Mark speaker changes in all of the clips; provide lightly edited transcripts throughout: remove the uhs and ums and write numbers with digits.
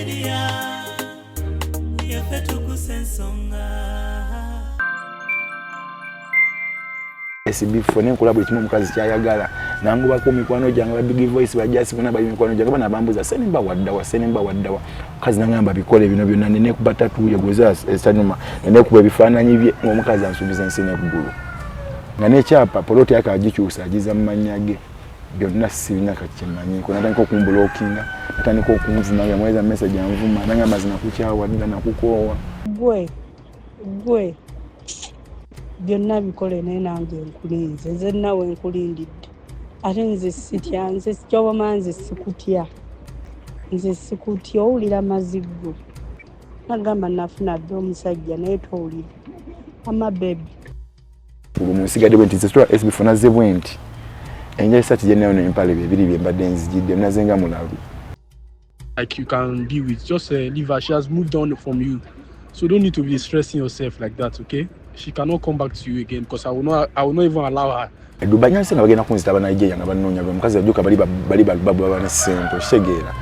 Speaker 1: media yafetu kusensonga
Speaker 2: SB fone nkolabo kimu mukazi kyayagala nangu bako mikwano janga big voice bajasi kuna bali mikwano janga bana bambuza senimba waddawa kazi nangamba bikole bino byonna nene kubata tuye goza esanuma nene kuba bifananyi bye omukazi ansubiza nsene kugulu ngane chapa poloti akajikyusa ajiza mmanyage byonna sibina kakimanyi kuna tanko kumblokinga taniko kunvuma ya mweza message anvuma nangamba zinakuchawa ndana kukowa gwe byonna bikole naye nange nkulinze nze nawe nkulindidde ate nze sitya nze sikyoba nze sikutya nze sikutya owulira maziggo nagamba nafuna dde omusajja naye towulira amabebi musigadde bwenti zesitula SB fona ze bwenti enja isati jenayo nempale bibiri byembadde nzijidde mnazenga mulalu.
Speaker 3: Like you can be with, just leave her. She has moved on from you, so you don't need to be stressing yourself like that, okay? She cannot come back to you again because I will not even allow her.
Speaker 2: Dubanya sena bagenda kunzita bana Nigeria nga banonya gwe mukazi ajuka bali babu bana sento shegera.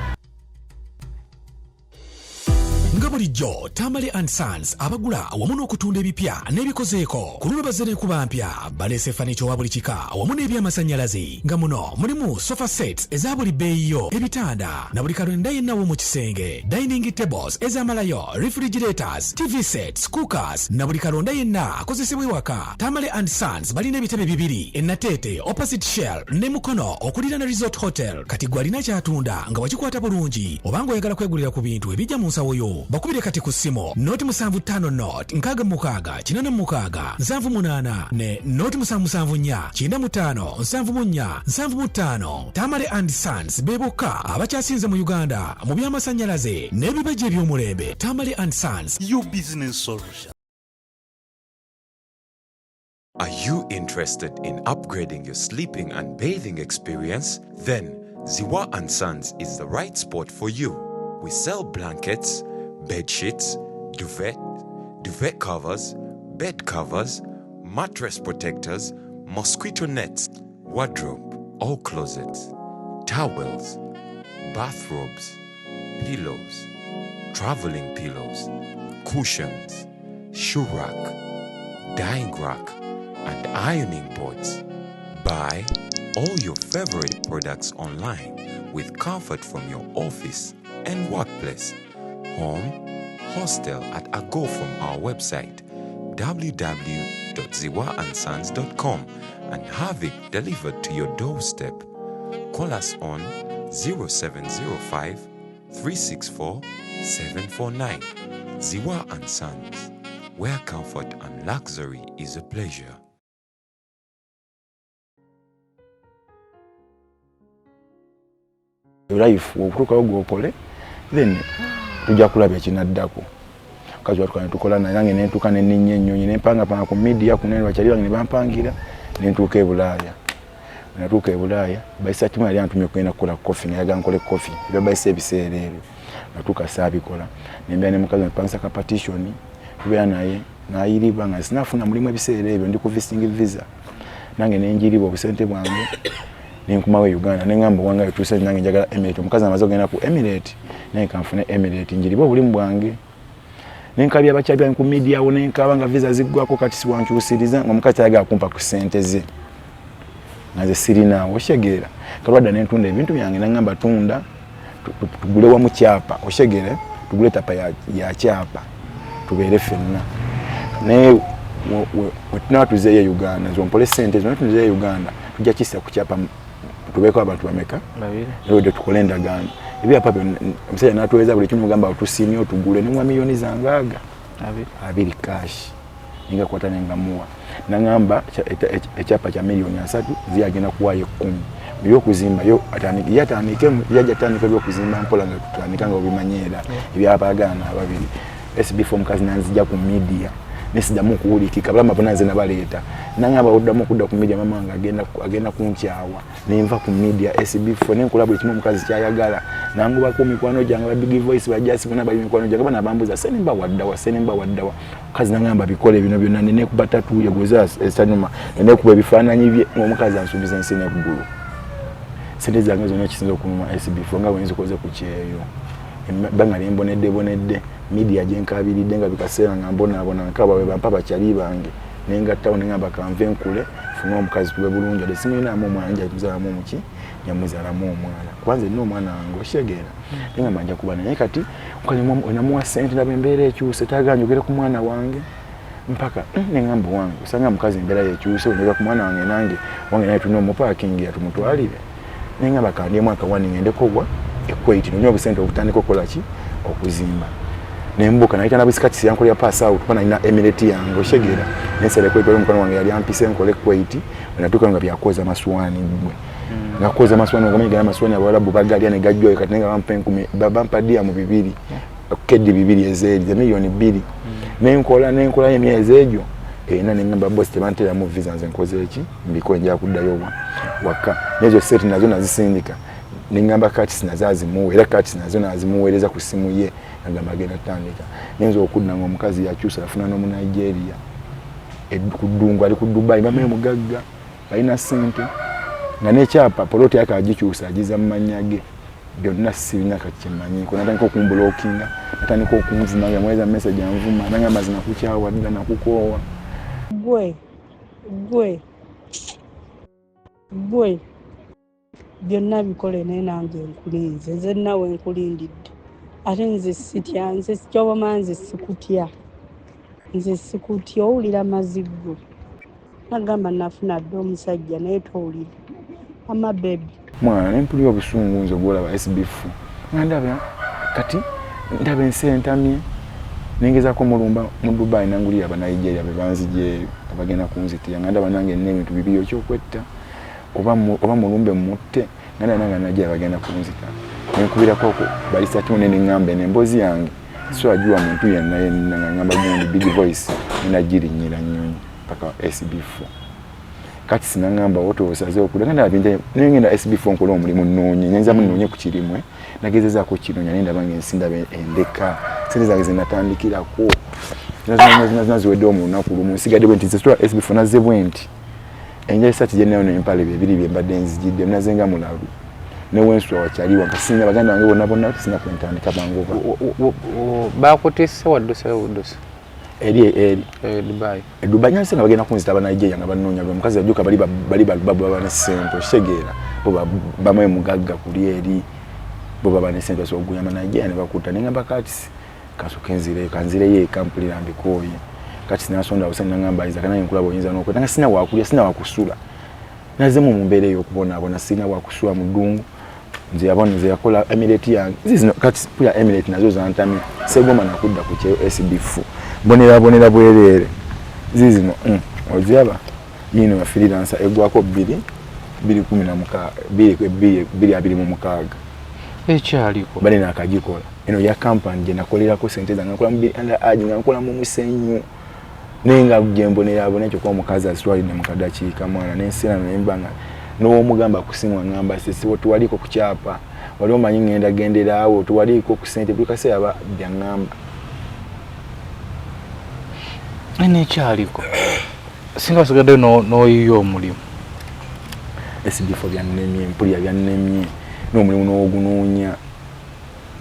Speaker 4: Bulijjo Tamale and Sons abagula wamu n'okutunda ebipya n'ebikozeeko ku luno bazere kuba mpya balese fanicho wa buli kika wamu n'ebyamasanyalaze nga muno mulimu sofa sets eza buli bbeeyiyo ebitanda na buli kalonda yennawo mu kisenge dining tables ez'amalayo refrigerators TV sets cookers na buli kalonda yenna akozesebwa ewaka. Tamale and Sons balina ebitebe bibiri ennateete opposite Shell ne Mukono okuliraana Resort Hotel. Kati gwalina kyatunda nga wakikwata bulungi obanga oyagala kwegulira ku bintu ebijja mu nsawo yo bakubire kati ku ssimu noti 75 not nkaga mukaga kinana mukaga 78 ne noti 774 95 74 75. Tamale and Sons beboka abakyasinze mu Uganda mu byamasanyalaze n'ebibajje by'omulembe. Tamale and Sons,
Speaker 5: your business solution.
Speaker 6: Are you interested in upgrading your sleeping and bathing experience? Then Ziwa and Sons is the right spot for you. We sell blankets, bed sheets, duvet covers, bed covers, mattress protectors, mosquito nets, wardrobe, all closets, towels, bathrobes, pillows, traveling pillows, cushions, shoe rack, dyeing rack, and ironing boards. Buy all your favorite products online with comfort from your office and workplace, home, hostel at a go from our website www.ziwaansons.com and have it delivered to your doorstep. Call us on 0705 364 749. Ziwa and Sons, where comfort and luxury is a pleasure.
Speaker 2: Life okutuka ogokole then tujja kulabya kinaddako kazi watukana tukola nange nentuka neninye ennyonyi nempanga panga ku media kunene bachali bange bampangira nentuka ebulaya natuka ebulaya baisa timu yali antumye kwenda kukola coffee nayaga nkole coffee ebyo baisa ebiseerero natuka sabikola nembya ne mukazi mpangisa ka partition kubya naye nayiriba nga sinafuna mulimu ebiseerero ebyo ndi ku visiting visa nange nenjiriba obusente bwange ninkumawe Uganda nengamba wanga yotuse nange njagala Emirate mukazi amaze ogenda ku Emirate naye kanfune Emirate njiriba obulimu bwange nenkabya abakyabya ku media wo nenkaba nga visa ziggwako kati siwankyusiriza nga mukazi ayaga kumpa ku sente ze naze sirina oshegera kalwada nentunda ebintu byange nangamba tunda tugule wa mu kyapa oshegere tugule tapa ya kyapa tubere fenna ne wetunatuzeeye Uganda zompole sente zonatuzeeye Uganda tujja kisa ku kyapa tubeko abantu bameka leo de tukolenda ganda ebya papa msaya natuweza buli kimu gamba otusinio tugule ni 1 milioni zangaga abiri cash ninga kwata nengamua nangamba ekyapa kya milioni 3 ziyagenda kuwaye 10 byo kuzimba yo ataniki yatanike yaja tanike byo kuzimba mpola nga tutanikanga obimanyera ebya apagana babiri SB form kazi nanzija ku media nesidamu kuwulikika bala mabonanze nabaleta nangamba oddamu kudda ku media mama agenda kunkyawa nenva ku media SB phone nkola buli kimu mukazi kyayagala nangu bako mikwano janga big voice bajasi bona bali mikwano janga bana bambuza senimba waddawa kazi nangamba bikole bino byonna nene kubata tuye goza esanuma nene kuba bifananyi bye omukazi ansubiza nsene kugulu sente zange zonna kisinza okunuma SB phone nga wenzi koze ku kyeyo banga bonedde media jenkabiridde nga bikaseera nga mbona nkaba we bampa bakyali bange nenga tawo nengamba kanve nkule funa omukazi tube bulungi ade simuyinamu omwana nja kuzalamu omuki nyamuzalamu omwana kwanza nno omwana wange oshegera nenga manja kuba naye kati ukalimu onamuwa sente nabembeera ekyuse taganya ogere ku mwana wange mpaka nengamba wange usanga mukazi embeera yekyuse onera ku mwana wange nange naye tulina omuparking yatumutwalire nengamba kandi mwaka wani ngende kogwa equate nonyo obusente obutandika okukola ki okuzimba nembuka naita nabisikati yankolya pass out pana ina emirate yange oshegera nesere kweto omukono wange yali ampise nkole equate natuka nga byakoza maswani bwe ngakoza maswani ngamenga maswani abalabu bagali ne gajjo kati nenga bampa 10 bampa dia mu 2 okedi 2 ezeri ya milioni 2 nenkola emyezi egyo ena nengamba boss tebantera mu visa nze nkoze eki mbiko nja kuddayo waka nezo set nazo nazisindika nengamba kati sinazazi mu era kati nazo nazimuwereza ku simu ye ngamba agenda tandika nenzo okudna ngo omukazi yakyusa afuna no mu Nigeria kudungu ali ku Dubai bame mugagga balina sente nga nekyapa poloti yakagikyusa agiza mmanyage byonna sibina kakimanyi ko natandika okumbulookinga natandika okunvuma nga mweza message anvuma nanga mazina kukyawa ndina nakukoowa
Speaker 1: gwe byonna bikole naye nange nkulinze nze nawe nkulindidde ate nze sitya nze kyoba nze sikutya owulira maziggo nagamba nafuna dde omusajja naye towulira amabebi
Speaker 2: mwana nempulira obusungu nze bwolaba SB4 ngandaba kati ndaba ensi entamye nengezako mulumba mu Dubai nangulira aba Nigeria bebanzije abagenda kunzitira ngandaba nange n'ebintu bibiri okyokwetta oba mulumbe mutte nanga najja abagenda kunzita nenkubira koko bali satune n'engambe n'embozi yange so ajua muntu yenna ngamba gundi big voice inajirinyira nyonyi paka SB4 kati sinangamba woto osaze okudanga nabinde nengenda SB4 nkola omulimu nnonye nyenza munnonye ku kirimwe nagezeza ko kinonya nenda bange nsinda endeka sente zange zinatandikirako naziwedde omunaku lumu nsigadde bwe nti zesitula SB4 naze bwenti enjali sati je nayo n'empale bibiri byembadde nzijidde nazenga mulalu newensu wakyali wankasinga baganda bange bonna sina kwentandika bangova
Speaker 5: bakutisse wadduse
Speaker 2: eri
Speaker 5: Dubai
Speaker 2: nyansenga bagenda kunzita Nigeria nga bannoonya omukazi ajuka bali bane sente oshegera bo bamwe mugagga kuli eri bo bane sente so oguyama Nigeria ne bakuta nengamba kati kanzire ye kampulira mbikoye kati nasonda usanga ngamba iza kana nkulabo yinza nokwetanga sina wakulya sina wakusula nazemu mumbere yokubona sina wakusula mudungu nze yakola emirate yange zizino kati pula emirate nazo zantami segoma nakudda ku kyeyo SB4 bonera bwerere zizino ojaba yino ya freelancer egwako 216
Speaker 5: ekyaliko
Speaker 2: bali nakagikola eno ya company je nakolerako sente zange nakola mbi anda aji nakola mu musenyu nenga jembonera ekyo kwa mukazi aswali ne mukadakiika mwana nensira nembanga no mugamba kusimwa ngamba sisi tuwaliko kuchapa wali omanyi ngenda gendera awo tuwaliko ku sente bukase aba byangamba
Speaker 5: ene kyaliko singa sigade no yiyo omulimu
Speaker 2: SB4 byannemye mpulya byannemye no mulimu n'ogunoonya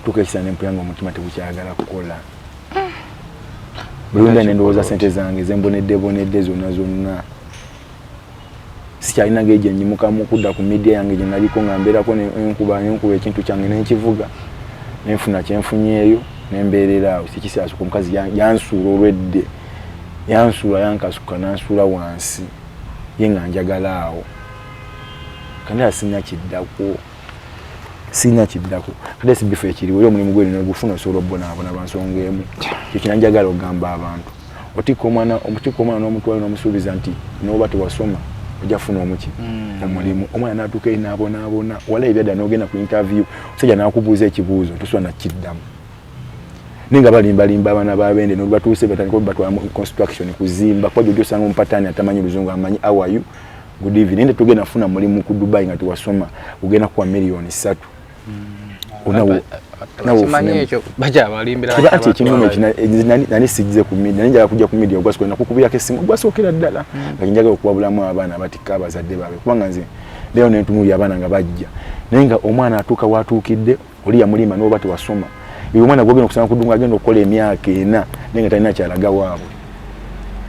Speaker 2: tukesana empuyanga omutima tebukyagala kukola bulunda nendoza sente zange zembonedde zonna sikyalina geje nyimuka mukudda ku media yange je naliko ngamberako nenkuba ekintu kyange n'ekivuga nenfuna kyenfunyeeyo nembeerera awo sikisaasu ku mukazi yansuula olwedde yansuula yankasuka nansuula wansi yenga njagala awo kandi sina kiddako kade SB4 ekiriwo era omulimu gwe negufuna osobola obbonabona bansonga emu kyekina njagala ogamba abantu otikka omwana n'omutwalo n'omusuubiza nti noba tewasoma ojja funa omuki omulimu omwana natuuka naabonabona wala ebyadda n'ogenda ku interview omusajja n'akubuuza ekibuuzo tosula nakiddamu ninga balimbalimba abaana babende nolubatuuse batandika batwala mu construction kuzimba kwa jojo sanga ompatani atamanyi luzungu amanyi how are you good evening nende tugenda nafuna mulimu ku Dubai nga tuwasoma ugenda kwa milioni 3
Speaker 5: simanyi ekyo baja balimbira
Speaker 2: ati ekinyume nani sigize ku media nanja kujja ku media ogwasiko na kukubira esimu ogwasookera ddala nga njagala okuwabulamu abaana abatikka abazadde baabwe kubanga nze leo nentunuli abaana nga bajja naye nga omwana atuuka watuukidde oli yamulima n'oba tewasoma uyo mwana gwogenda okusanga kudunga agenda okukola emyaka 4 nenga talina kyalaga waabwe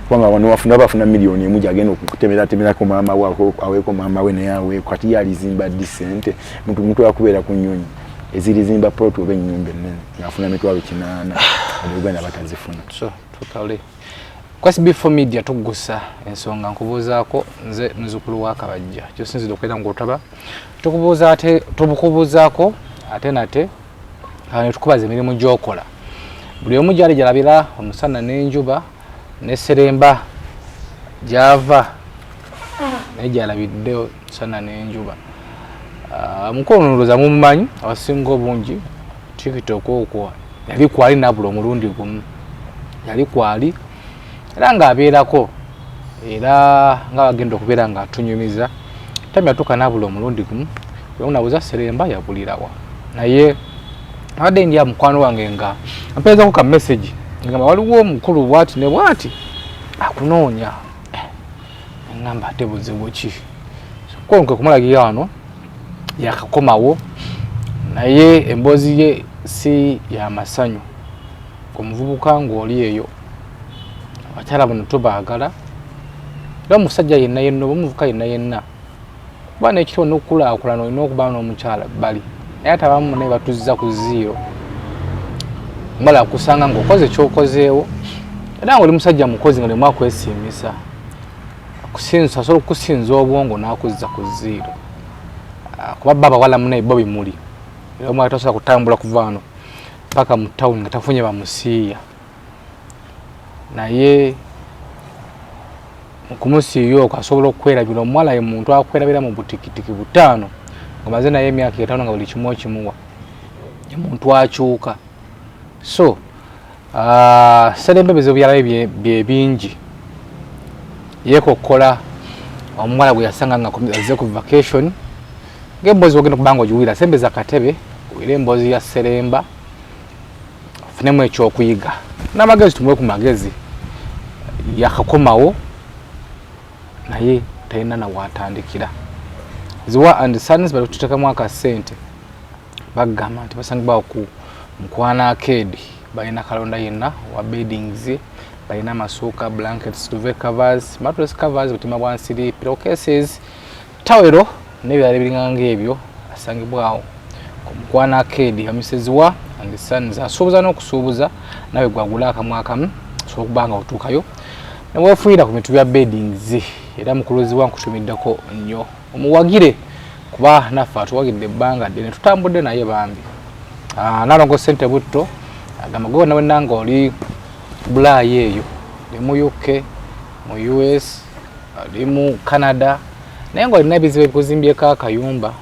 Speaker 2: kwanga wano bafuna milioni emu agenda okutemerako maama waako aweeko maama we naye aweeko kati yalizimba decent muntu yakubeera ku nnyonyi ezirizimba plot oba ennyumba ennene ng'afuna emitwalo 8 Uganda batazifuna.
Speaker 5: So totally. Kwasi before media tugusa ensonga nkubuuzaako nze muzukulu wa Kabajja kyosinzira okwera ng'otaba tubukubuuzaako ate nate ne tukubaza emirimu gy'okola buli omu gyali gyalabira omusana n'enjuba ne Seremba gyava naye gyalabidde omusana n'enjuba mukonooloza mumumanyi abasinga obungi TikTok okwo yali kwali nabula omulundi gumu yali kwali era ng'abeerako era nga bagenda okubeera ng'atunyumiza tamya tuka nabula omulundi gumu onabuza Seremba yabulirawa naye abadde ndi mukwano wange nga ampeezako ka message nga waliwo omukulu bwati ne bwati akunoonya ngamba ate buzibu ki konke kumulagira wano yakakomawo naye emboozi ye si ya masanyu omuvubuka ng'oli eyo abakyala bano tubaagala era omusajja yenna yenna omuvubuka yenna yenna kuba n'ekiro n'okulaakulana olina okuba n'omukyala bali naye ate abamu naye batuzza ku zero mbala kusanga ng'okoze ky'okozeewo era ng'oli musajja mukozi nga lemu akwesiimisa kusinza asobola okukusinza obwongo n'akuzza ku zero kuba baba wala munaye bo bimuli era omwana tasobola kutambula kuva wano paka mu town nga tafunye bamusiiya naye okumusiiya okwo asobola okwerabira omuwala ye muntu akwerabira mu butikitiki 5 ng'omaze naye emyaka 5 nga buli kimu okimuwa ye muntu akyuka so Seremba ebizibu byalabe bye bingi yeekokkola omuwala gwe yasanga nga azze ku vacation ng'emboozi ogenda kubanga ogiwulira sembeza akatebe wira emboozi ya Seremba ofunemu ekyokuyiga n'amagezi tumuwe ku magezi yakakomawo naye talina nawaatandikira Ziwa and Sons bali kututeekamu akasente bagamba nti basangibwawo ku Mukwana Arcade balina kalonda yenna wa beddings balina amasuuka blankets duvet covers mattress covers butima bwansiri pillowcases tawero n'ebirala ebiringa ng'ebyo asangibwawo ku Mukwana Arcade Ziwa and Sons asuubuza n'okusuubuza nawe gwagula akamu akamu so okubanga otuukayo neweefuuyira ku mitu bya beddings era mukuluziwa nkutumiddeko nnyo omuwagire kuba naffe atuwagidde ebbanga ddene tutambudde naye bambi Nalongo Sente Butto agamba gwe nawe nga oli Bulaaya eyo ali mu UK mu US ali mu Canada naye ng'olina ebizibu ebikuzimbyeko akayumba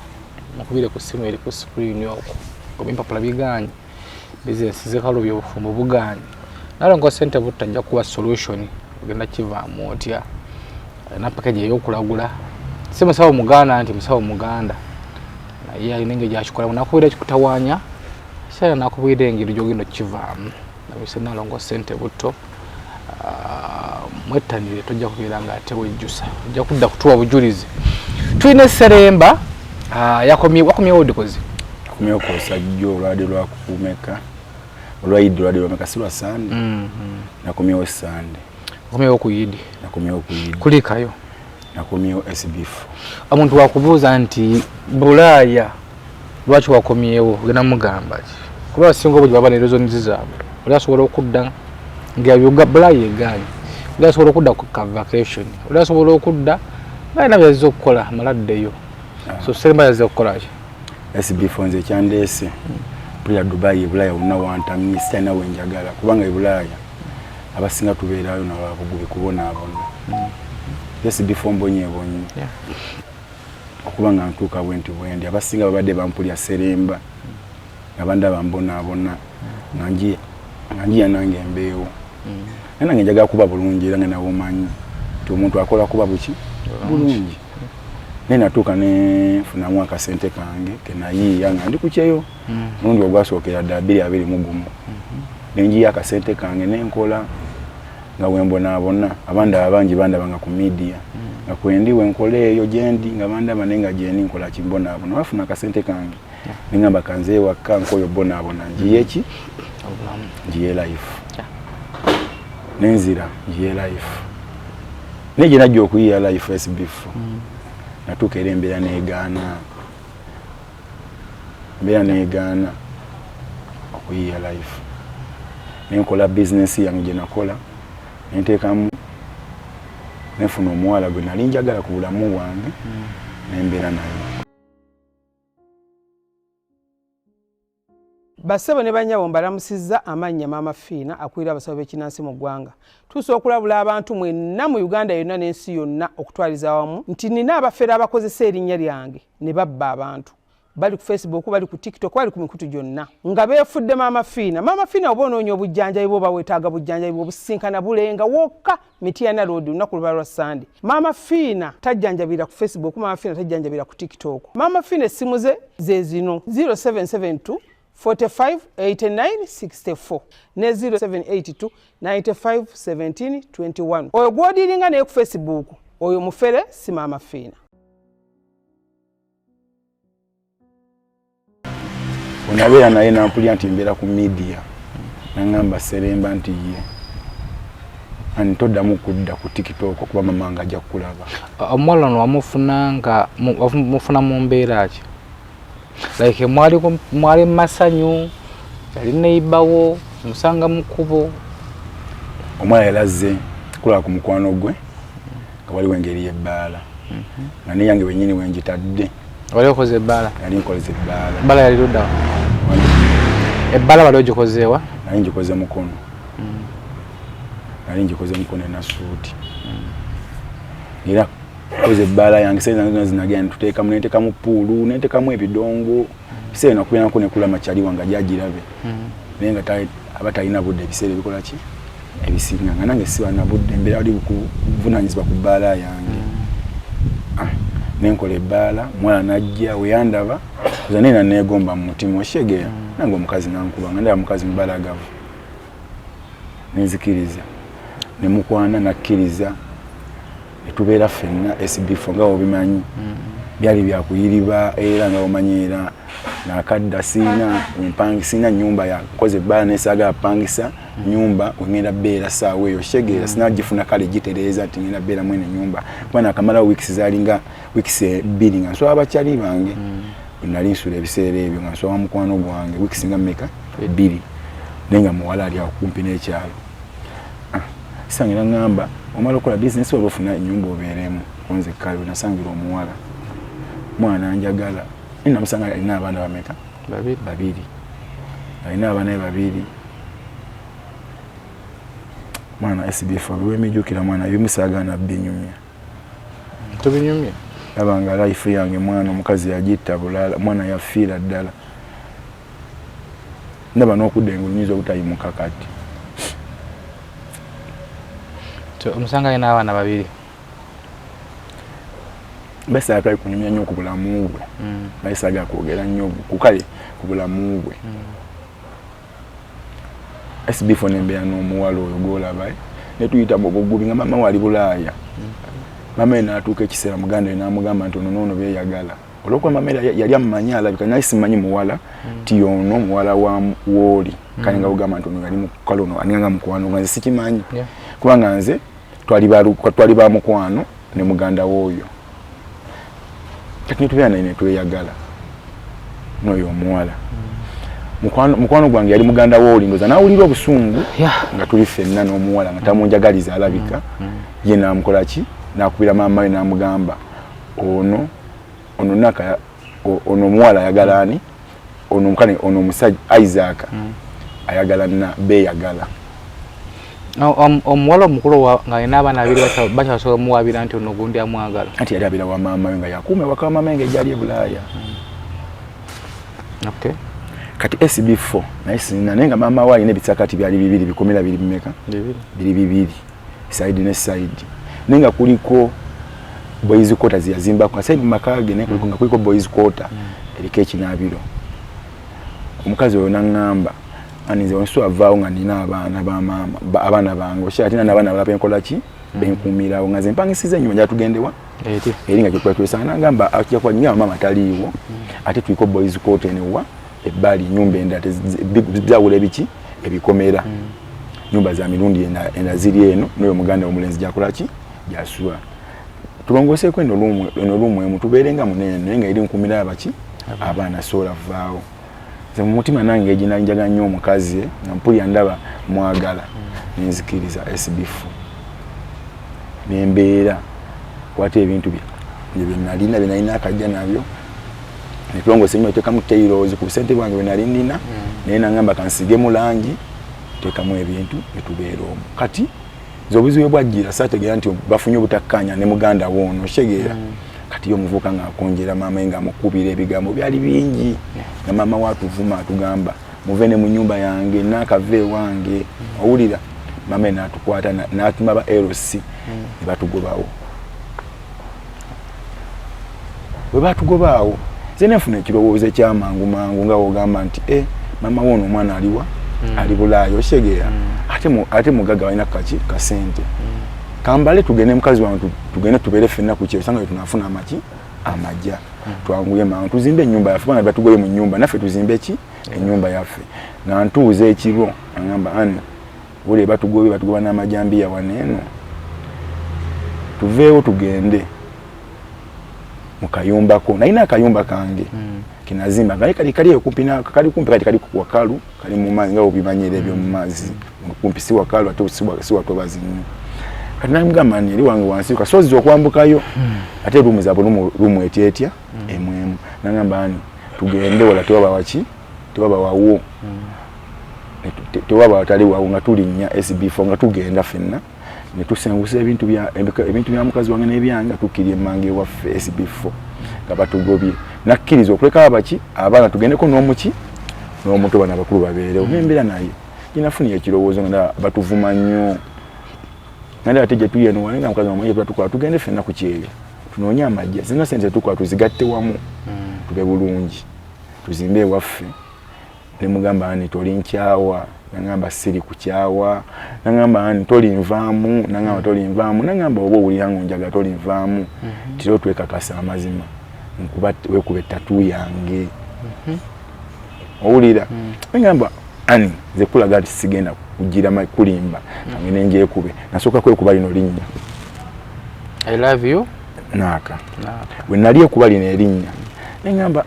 Speaker 5: mukubire ku ssimu eri ku screen okwo ng'obimpapula biganye bizinesi zekalubya obufumbo buganye Nalongo Sente Butto ajja kuwa solution ogenda kivaamu otya na package ey'okulagula si musawo Muganda nti musawo Muganda naye alina engeri gyakikola nakubira kikutawaanya sala nakubira engeri gyogenda kivaamu nabise Nalongo Sente Butto mwettanire tojja kubeera nga ate wejjusa ojja kudda kutuwa bujulizi tulina Seremba wakomyewo odikozi
Speaker 2: akomyewo kosajjo olwadde lwakumeka olwayidde olwadde lwameka si lwa Sande nakomyewo Sande nakomyewo ku Yidi kulikayo nakomyewo SB4 omuntu wakubuuza nti Bulaaya lwaki wakomyewo ogenda mugamba ki kuba basinga obujja baba nerezonizi zaabwe oli asobola okudda ng'abyuga Bulaaya egaanyi oli asobola okudda ku vacation oli asobola okudda balina byazze okukola amaladdeyo so Seremba yazze okukola ki SB4 nze ekyandeese pulira Dubai Bulaaya wonna wantamye sitalina wenjagala kubanga Bulaaya abasinga tubeerayo nababugubi kubonaabona SB4 mbonyeebonye okuba nga ntuuka bwenti bwendi abasinga babadde bampulya Seremba abandi abambonaabona nga njiya nange embeewo naye nange njagala kuba bulungi era nga nabo omanyi nti omuntu akola kuba buki bulungi naye natuuka nefunamu akasente kange kenayiiya nga ndi kukyeyo mulundi ogwasookera ddala 221 nenjiya akasente kange nenkola nga wembonaabona abandi abangi bandaba nga ku media nga kwendi wenkola eyo gyendi nga bandaba naye nga gyeni nkola kimbonaabona bafuna akasente kange nengamba kanze ewaka nkoyo bonaabona njiye ki ngiye life nenzira ngiye life neje najja okuyiya life SB4 natuuka era embeera neegaana okuyiya life nenkola business yange gye nakola nenteekamu nefuna omuwala gwe nali njagala ku bulamu bwange nembeera naye.
Speaker 7: Bassebo ne bannyabo mbalamusizza amannya Maama Fiina akulira abasawo b'ekinnansi mu ggwanga. Tusobola okulabula abantu mwenna mu Uganda yonna n'ensi yonna okutwaliza awamu nti nina abafere abakozesa erinnya lyange ne babba abantu. Bali ku Facebook, bali ku TikTok, bali ku mikutu gyonna nga beefudde Maama Fiina. Maama Fiina oba onoonya obujjanjabi bwo bawetaaga bujjanjabi bw'obusinkana bulenga wokka Mityana Road lunaku luba lwa Sunday. Maama Fiina tajjanjabira ku Facebook, Maama Fiina tajjanjabira ku TikTok. Maama Fiina essimu ze zino 0772 45 89 64 ne 0782 95 17 21. Oyo gwodiringa naye ku Facebook oyo mufere si Maama Fiina.
Speaker 2: Onabeera naye nampulira nti mbeera ku media nangamba Seremba nti ye ani toddamu kudda ku TikTok okuba mama nga ajja kukulaba.
Speaker 5: Omuwala ono wamufuna mu mbeera ki? Like mwali masanyu yali neibawo musanga mukubo.
Speaker 2: Omwala yalaze kulaba ku mukwano gwe nga waliwo engeri y'ebbaala nga ne yange wenyini wenjitadde.
Speaker 5: Wali okoze ebbaala?
Speaker 2: Yali nkoleze ebbaala.
Speaker 5: Ebbaala yali ludda? Ebbaala wali ogikozeewa?
Speaker 2: Nali ngikoze mukono. Nali ngikoze mukono na suuti. Era koze ebbaala yange sente zinagenda tuteekamu nenteekamu puulu nenteekamu ebidongo biseera nakubirako nekula makyali wange gyagirabe naye nga abatalina budde ebiseera ebikola ki ebisinga nga nange siba na budde embeera wali buvunaanyizibwa ku bbaala yange. Nenkola ebbaala mwala najja weyandaba kuza nena neegomba mu mutima oshegeya nange omukazi nankuba nga ndaba mukazi mubalagavu nenzikiriza nemukwana nakkiriza netubeera ffenna SB4 nga obimanyi byali byakuyiriba era nga omanyi era nakadda siina nyumba yakoze ebbaala nesaagala pangisa nyumba wengenda beera saawa eyo shegeera sinagifuna kale gitereeza nti ngenda beera mwene nyumba kuba nakamala weeks zalinga weeks 2 nga nsoba abakyali bange nali nsula ebiseera ebyo nga nsoba mukwano gwange weeks nga mmeka 2 naye nga muwala ali akumpi n'ekyalo. Sangira ngamba omala okola business oba ofuna ennyumba obeeremu onze kale nasangira omuwala mwana njagala nina musanga alina abaana bameka babiri alina abaana babiri mwana SB4 wemijukira mwana bimusagana binyumya
Speaker 5: tubinyumya
Speaker 2: abanga life yange mwana omukazi yagitta bulala mwana yafiira ddala ndaba n'okudengulunyiza obutayimuka kati.
Speaker 5: Omusanga alina abaana babiri
Speaker 2: basaaga kunyumya nnyo ku bulamu bwe basaaga kwogera nnyo kukale ku bulamu bwe. SB4 nembeera n'omuwala oyo gwolaba ne tuyita mu bugubi nga mama wali Bulaaya. Mama n'atuuka ekiseera muganda we n'amugamba nti ono n'ono beeyagala olwokuba mama yali amumanyi alabika naye simanyi muwala ti ono muwala wa wooli kale nga ugamba nti ono yali mukalo ono aninga mukwano nga nze sikimanyi kubanga nze twali ba mukwano ne muganda w'oyo kati tubeera naye netweyagala n'oyo omuwala mukwano gwange yali muganda wooli ndoza nawulira obusungu nga tuli ffenna n'omuwala nga tamunjagaliza alabika ye namukola ki nakubira maama we namugamba ono naka ono omuwala ayagala ani ono mukane ono omusajja Isaac ayagala na beeyagala.
Speaker 5: Omuwala omukulu nga alina abaana babiri bakyasobola omuwaabira nti ono gundi amwagala
Speaker 2: anti yali abira wa maama we nga yakuume waka maama we ng'egyali e Bulaaya. Kati SB4 naye sinina naye nga maama we alina ebisakati byali bibiri bikomera biri mmeka bibiri side ne side naye nga kuliko boys quarters yazimbako aside mu makage naye kuliko boys quarter eriko ekinaabiro. Omukazi oyo n'aŋŋamba anize onso avaawo nga nina abaana bange okyali tina n'abaana balaba enkola ki benkuumirawo nga ze mpangisiza ennyuma gyala tugendewa eri nga kyekuba twesanga n'agamba akyakuba nnyina maama taliiwo ate tuliko boys quarter enewa ebbali nyumba endala zawula ebiki ebikomera nyumba za mirundi ena ziri eno n'oyo muganda omulenzi jakolaki jasua tulongose kwendo lumwe mutuberenga munene nga eri nkumira abaki abaana sola vaawo ze mutima nange ejina njaga nnyo omukazi nga mpuli andaba mwagala nenzikiriza SB4 nembeera kwate ebintu bye nalina binalina akajja nabyo netulongose nnyo tekamu tailozi ku sente bwange binali nina naye nangamba kansige mu langi tekamu ebintu etubeera omu kati zobuziwe bwajjira saategera nti bafunye obutakkanya ne muganda woono shegeera kati yo muvuka nga akonjera mama nga amukubira ebigambo byali bingi na mama watuvuma atugamba muvene mu nyumba yange nakave wange owulira mama natukwata natuma ba LC ne batugobawo we batugobawo zene fune kirowooze kyamangu mangu nga wogamba nti mama wono omwana aliwa ali bulayo shegeera ate mugaga walina kaki kasente kambale tugende mukazi wantu tugende tubere fenna ku kyesanga tunafuna amaki amajja twanguye mangu tuzimbe nyumba yafe bana batugoye mu nyumba nafe tuzimbe ki enyumba yafe na ntuuze ekiro angamba ani bule batugoba n'amajambi ya waneno tuveewo tugende mukayumba ko naina akayumba kange kinazimba kali kumpina kali kumpi kali kwa kalu kali mu manzi nga obimanyire ebyo mu mazi kumpi si wakalu ate si watobazi katina mugamba ni eri wange wansi kasozi okwambukayo ate rumu za rumu etyetia emwemu nangamba ani tugende wala tewaba wachi tewaba wawo tewaba watali wawo nga tulinnya SB4 nga tugenda fenna ne tusenguse ebintu bya mukazi wange n'ebyanga tukirye mange wa SB4 kabatugobye nakkiriza okuleka abaki abaana tugendeko n'omuto bana bakulu babeerewo nembera naye kinafuniye ekirowoozo nga batuvuma nnyo nanda ate gye tuyeno walinga mukazi wamwe tukola tugende fenna ku kyebyo tunoonya amajja zina sente tukola tuzigatte wamu tube bulungi tuzimbe ewaffe ne mugamba ani toli nkyawa nangamba siri kukyawa nangamba ani toli nvaamu nangamba oba owuliranga onjaga toli nvaamu tiro twekakasa amazima nkuba wekube tatu yange owulira nangamba ani ze kulaga nti sigenda kugira kulimba ngene njekube nasooka kwekuba lino linnya I love you naka we naliye kuba lino erinnya nangamba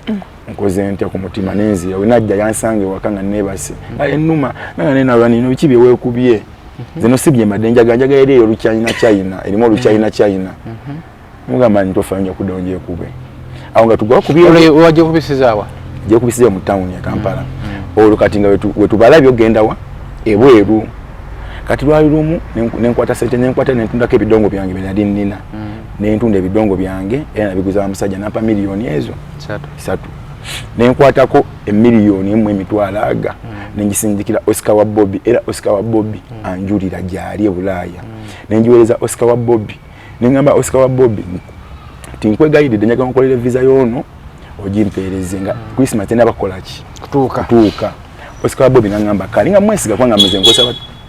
Speaker 2: nkoze ntya ku mutima nenzira we najja yansange wakanga nebase enuma nanga nena lwanino bikibe wekubye zino sibye madenja ganja gaere China erimo China mugamba ntofanya kudonje kube awo nga tugwa kubye waje kubisizawa je kubisiza mu town ya Kampala olukatinga wetu balabyo genda wa ebweru kati lwali lumu nenkwata sente nenkwata nentundako ebidongo byange binali nina nentunda ebidongo byange era nabiguza amusajja nampa miliyoni ezo 3 nenkwatako emiliyoni emwe emitwalo aga nengisindikira Oscar wa Bobby era Oscar wa Bobby anjulira gyali Bulaya nenjiwereza Oscar wa Bobby nengamba Oscar wa Bobby tinkwegayide denyaga nkolere visa yono ojimpereze nga Christmas tena bakolaki kutuuka Oscar wa Bobby nangamba kalinga mwesiga kwanga meze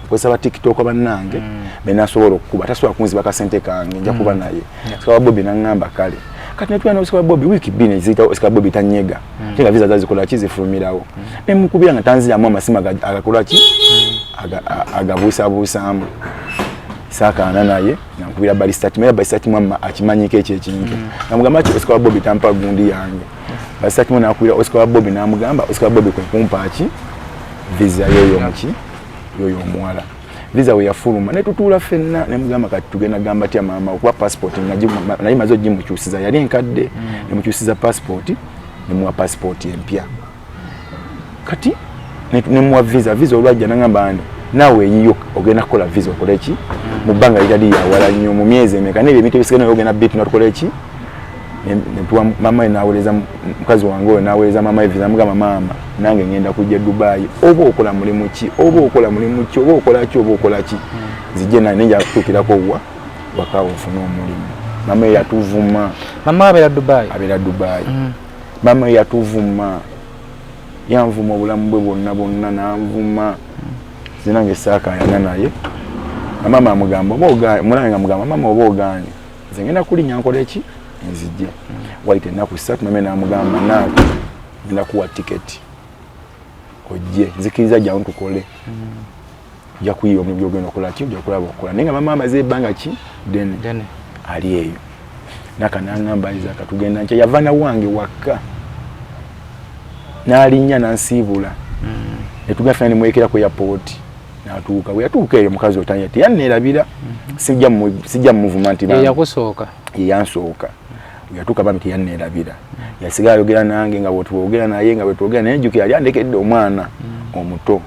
Speaker 2: nkosa TikTok abanange benasobola okuba tasobola kunziba kasente kange nja kuba naye Oscar wa Bobby nangamba kale kati netwana Oscar wa Bobby wiki bine zita Oscar wa Bobby tanyega tenga visa zazikola kizifulumirawo nemukubira nga tanzia mama sima agakola ki agabuusamu saka naye nakubira balistat mama akimanyike ekintu namugamba ki Oscar wa Bobby tampa gundi yange balistat mwana nakubira Oscar wa Bobby namugamba Oscar wa Bobby kumpa ki visa yoyo mwala visa we yafuluma netutula fenna nemugamba kati tugenda gamba tia mama kwa passport nayi mazo jimukyusiza yali enkadde nemukyusiza passport nemuwa passport empya kati nemuwa visa olwajja nangamba ani nawe yiyo ogenda kola visa okoleki mubanga idadi ya wala nnyo mu myezi emeka nebyo ebintu ebisigana ogenda bit n'okoleki netuwa mama enaweleza mukazi wange enaweleza mama visa mugamba mama nange ngenda kujja Dubai oba okola mulimu ki oba okola ki zije na nenja kutukirako wakawo funa omulimu mama yatuvuma mama abera Dubai mama yatuvuma yanvuma obulamu bwe bonna nanvuma zinange saka yana naye mama amugamba mulange mugamba mama oba oganye nze ngenda kulinya nkola eki nzije waite naku 3 mama namugamba nako ngenda kuwa ticket ojje nzikiriza jja ntukole ja kuyiyo mu byogeno kola ki ja kulaba okola nenga mama amaze banga ki dene ali eyo nakanangamba iza katugenda nche yavana wange waka nalinya nansibula netugafana nimwekera ku airport natuuka bwe yatuuka eyo mukazi otanyati yannerabira sijja mu movement
Speaker 5: ya yakusooka
Speaker 2: yansooka yatuuka bamiti yannerabira yasigala yogera nange nga bwotwogera naye nga bwetwogera naye jjuki yali andekedde omwana omuto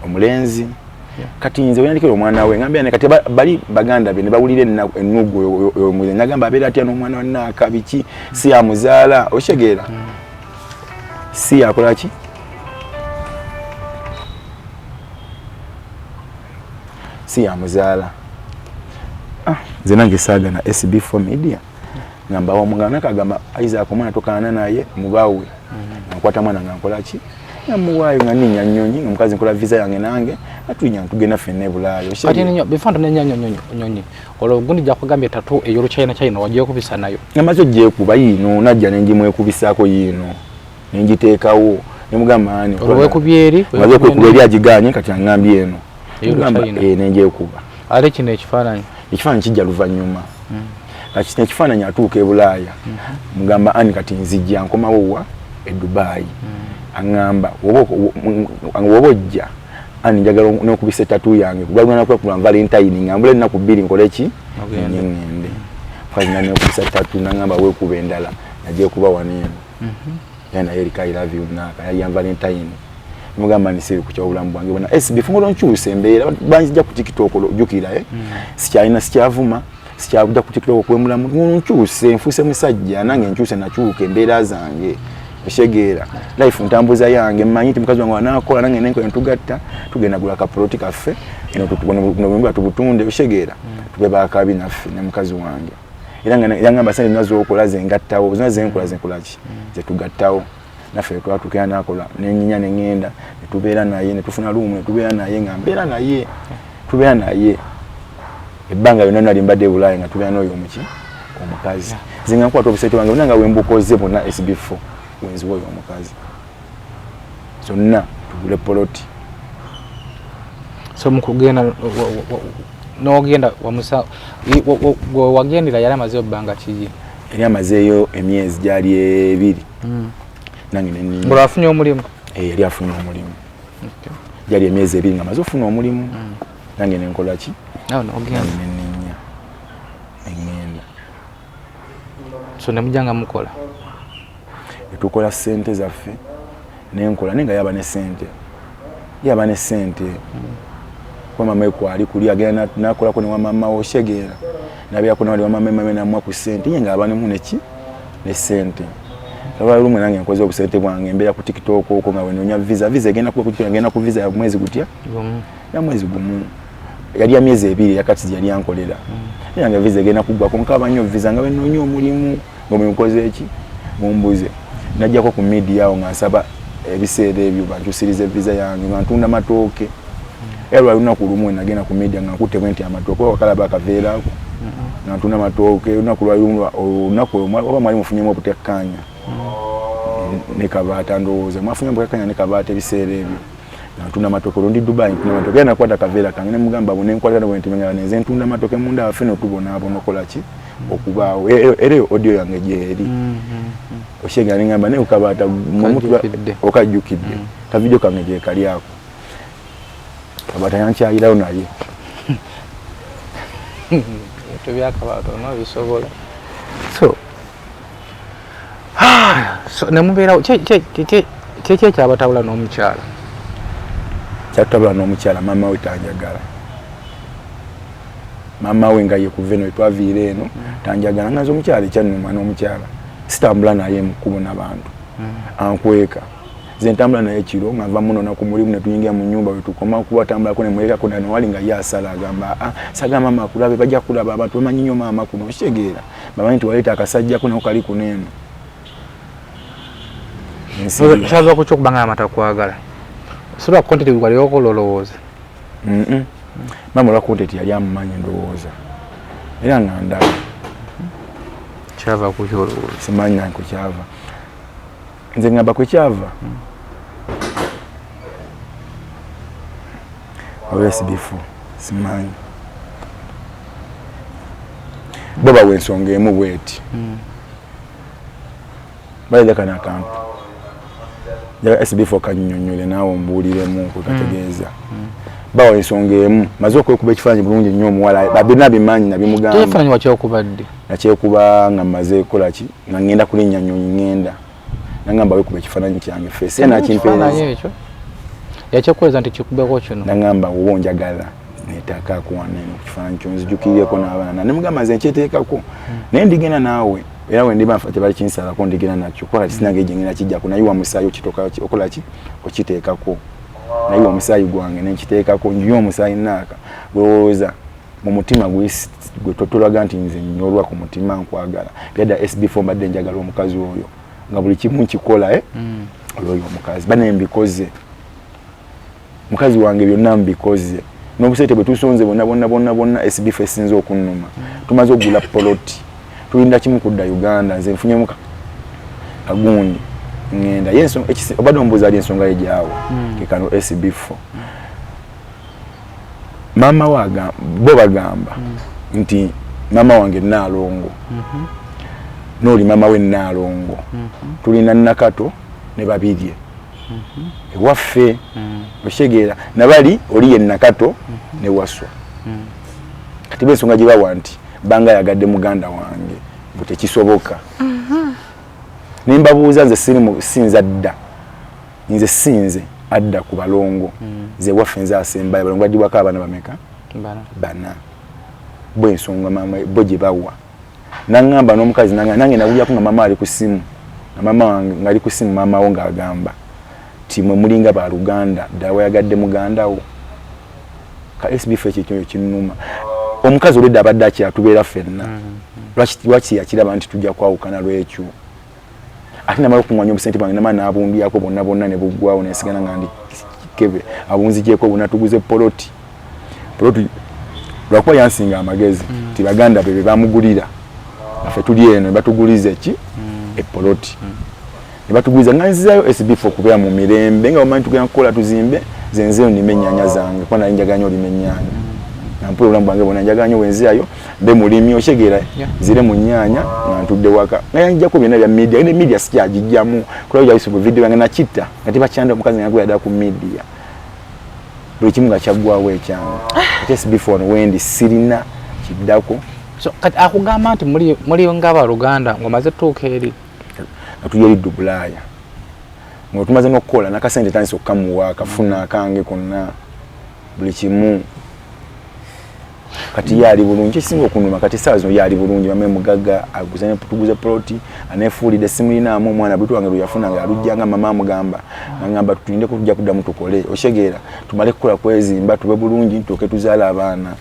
Speaker 2: omulenzi kati nze weyandikira omwana we ngambira ne kati bali baganda be ne bawulira ennugu omwezi nagamba abeera atya n'omwana wa Naaka biki si yamuzaala oshegeera si yakola ki si yamuzaala nze nange saaga na SB4 media ngamba omugana kagamba Isaac omwana tokaana naye mubawe nkwata mwana ngankola ki namuwayo nga ninya nnyonyi omukazi nkola visa yange nange atunya tugenda fenne bulaayo
Speaker 5: kati ninyo bifando nenya nyonyi olwo gundi ja kugambya tatu eyoro China wagiye kubisa nayo
Speaker 2: namazo je kuba yino najja nenjimwe kubisako yino nenjiteekawo nemugamba ani
Speaker 5: olwo kubyeri
Speaker 2: wazo kubyeri agiganye kati angambye eno ngamba nenje kuba
Speaker 5: ale kino ekifaananyi
Speaker 2: kijja luvanyuma kati ekifaananyi atuuka e Bulaaya mugamba ani kati nzijja nkomawo wa e Dubai angamba wobojja ani njagala n'okubisa tatu yange kubalwana kwa Valentine ngambule nnaku 2 nkole ki ngende fazina n'okubisa tatu nangamba we kuba endala naje kuba wanene yana Erika I love you Naaka ya Valentine mugamba nisiri kucha obulamu bwange bona SB fungo nkyuse embeera banjija ku TikTok jukira sikyalina sikyavuma sikyabuda ku TikTok okwemulamu nkyuse nfuse musajja nange nkyuse nakyuka embeera zange eshegeera life ntambuza yange mmanyi mukazi wange anakola nange nenko ntugatta tugenda gula ka proti kaffe eno tutubona tubutunde eshegeera tubeba akabi naffe ne mukazi wange era ngamba sanje nazo okola zengattawo zinaze nkola zenkolaki ze tugattawo naffe twatuka nakola nenyinya nengenda tubeera naye netufuna lumu tubeera naye ngambera naye tubeera naye ebbanga yonna nali mbadde Bulaaya nga tubeera n'oyo omuki omukazi zinga nkwata obusete wange nanga wembukoze bonna SB4 wenzi woyo omukazi zonna tugule poloti
Speaker 5: so mukugenda n'ogenda wamusa wagendera yali amaze obbanga kiji
Speaker 2: yali amazeeyo emyezi gyali 2 nange nenni
Speaker 5: mbula afunye omulimu
Speaker 2: yali afunye omulimu gyali emyezi 2 nga amaze ofuna omulimu nange nenkola ki
Speaker 5: ogenda
Speaker 2: nenninya engenda
Speaker 5: so nemujanga mukola
Speaker 2: tukola sente zaffe nenkola nenga yaba ne sente kwa mama ekwali kuli agenda nakola ko ne wa mama oshegeera nabya ko ne wa mama namwa ku sente yenga abane mu neki ne sente kaba lumwe nange nkoze obusente bwange embeera ku TikTok oko nga wenonya visa egenda ku visa ya mwezi gutya ya mwezi gumu yali ya myezi 2 yakati yali yankolera yange visa egenda kugwa ko nkaba nnyo visa nga wenonya omulimu ngomuyukoze eki mumbuze najjako ku media awo ngansaba ebiseera ebyo bankyusirize visa yange nga ntunda matooke era lunaku lumu nagenda ku media nga nkutemu nti amatooke wakalaba akaveera ako nga ntunda matooke lunaku lwalumwa olunaku oba mwali mufunyemu obutekkanya ne kabaata ndowooza mwafunye obutekkanya ne kabaata ebiseera ebyo nga ntunda matooke olundi Dubai ntunda matooke era nakwata akaveera kange ne mugamba bo nenkwatira bwe ntimengala nenze ntunda matooke munda waffe notubonaabona okola ki okubaawo era audio yange gyeri oshega ngamba ne ukabata mumutwa okajjukidde ka video kange je kali yako kabata yankyayirawo naye
Speaker 5: tubyakabato no bisobola so nemubeera kye kyabatawula n'omukyala
Speaker 2: kyatabula n'omukyala mama we tanjagala mama we nga ye kuveno twaviire eno tanjagala ngazo omukyala ekyannuma n'omukyala sitambula naye mukubo n'abantu ankweka ze ntambula naye kiro ngava muno naku mulimu ne tuyingira mu nyumba wetukoma kuba tambula ko ne mweka ko nano wali nga yasala agamba saga mama kulabe bajja kulaba abantu bamanyi nnyo mama kuno oshegeera bamanyi nti waleeta akasajja ko nakali kuneno
Speaker 5: nsaza ku kyokubanga amata kwagala sura content wali okololowooza mama
Speaker 2: lwa content yali amumanyi ndowooza era nga ndaba
Speaker 5: kyava ku kyolowooza
Speaker 2: simanyi nanko kyava nze ngamba kwe kyava SB4 simanyi baba wensonga emu bweti baada kana kampu ya SB4 kanyonyole nawo mbuliremu kukategeeza bawa wensonga emu mazoko okuba ekifaananyi bulungi nnyo omuwala babina bimanyi nabimugamba
Speaker 5: ekifaananyi wakyokubadde
Speaker 2: nakyekuba nga maze kola ki nga ngenda kulinnya nnyonyi ngenda nangamba wekuba ekifaananyi kyange fesi nakimpeereza
Speaker 5: ekyo yakyekoleza nti kikubeko kino
Speaker 2: nangamba woba onjagala netaka kuwanene kukifaananyi kyo nzijukireko n'abaana nemugamba nze nkyeteekako naye ndigenda naawe era wendiba nfa tebali kinsalako ndigenda nakyo kola kisinage gyengenda kijjako naye wa musaayi okitoka okola ki okiteekako naye wa musaayi gwange nenkiteekako njuye omusaayi naaka lowooza mu mutima gwe totulaga nti nze nnyolwa ku mutima nkwagala byadda SB4 mbadde njagala omukazi oyo nga buli kimu nkikola olwoyo omukazi bane mbikoze mukazi wange byonna mbikoze n'obusente bwe tusonze bonna SB4 esinze okunnuma tumaze okugula poloti tulinda kimu kudda Uganda nze nfunyemu kagundi ngenda yenso obadde ombuuza ali ensonga ejaawo kekano SB4 mama waga bo bagamba nti mama wange Nalongo noli mama we Nalongo tulina Nakato ne babirye ewaffe oshegeera nabali oli ye Nakato ne waswa kati bensonga gye bawa nti banga yagadde muganda wange bute kisoboka nimbabuuza nze sinza dda nze sinze adda ku balongo nze waffe nze asembayo balongo badibwako abaana bameka bana bo ensonga mama bo gye bawa nangamba n'omukazi nange nawulyako nga mama ali ku simu na mama wange ngali ku simu mama wo ng'agamba ti mwe mulinga ba Luganda ddawa yagadde muganda wo ka SB4 ekyo kinnuma omukazi olwedda abadde akyatubeera ffenna lwaki yakiraba nti tujja kwawukana lwekyo ate namala okumwanya obusente bwange namala n'abumbyako bonna ne buggwawo nesigana nga ndi kebe abunzigyeko bunatuguze poloti lwakuba yansinga amagezi ti baganda be bamugulira affe tuli eno ne batuguliza eki epoloti ne batuguliza nga nzizayo SB4 okubeera mu mirembe nga bamanyi tugenda kukola tuzimbe zenzeyo nime ennyanya zange kuba nali njagala nnyo olima ennyanya nampula obulamu bwange bwonna njagala nnyo wenziyayo mbe mulimi okyegeera zire mu nnyanya nga ntudde waka nga yanjjako byonna bya media ne media sikyagijjamu kulayo gyayise ku video yange nakitta nga tebakyanda omukazi nga yaddala ku media buli kimu nga kyaggwawo ekyange ate SB4 wendi sirina kiddako
Speaker 5: so kati akugamba nti muli ng'aba Luganda ng'omaze tuuka eri
Speaker 2: atujja eri Dubulaya nga tumaze n'okukola n'akasente tandise okukamuwa akafuna akange konna buli kimu kati yali bulungi kisinga okunuma kati saazo yali bulungi bame mugagga aguzanye tuguze ploti anefuulidde simulinamu omwana bwitu wange luyafuna nga alujjanga mama amugamba ngamba tutinde kujja kuddamu tukole oshegeera tumale kukola kwezimba tube bulungi tuke tuzaala abaana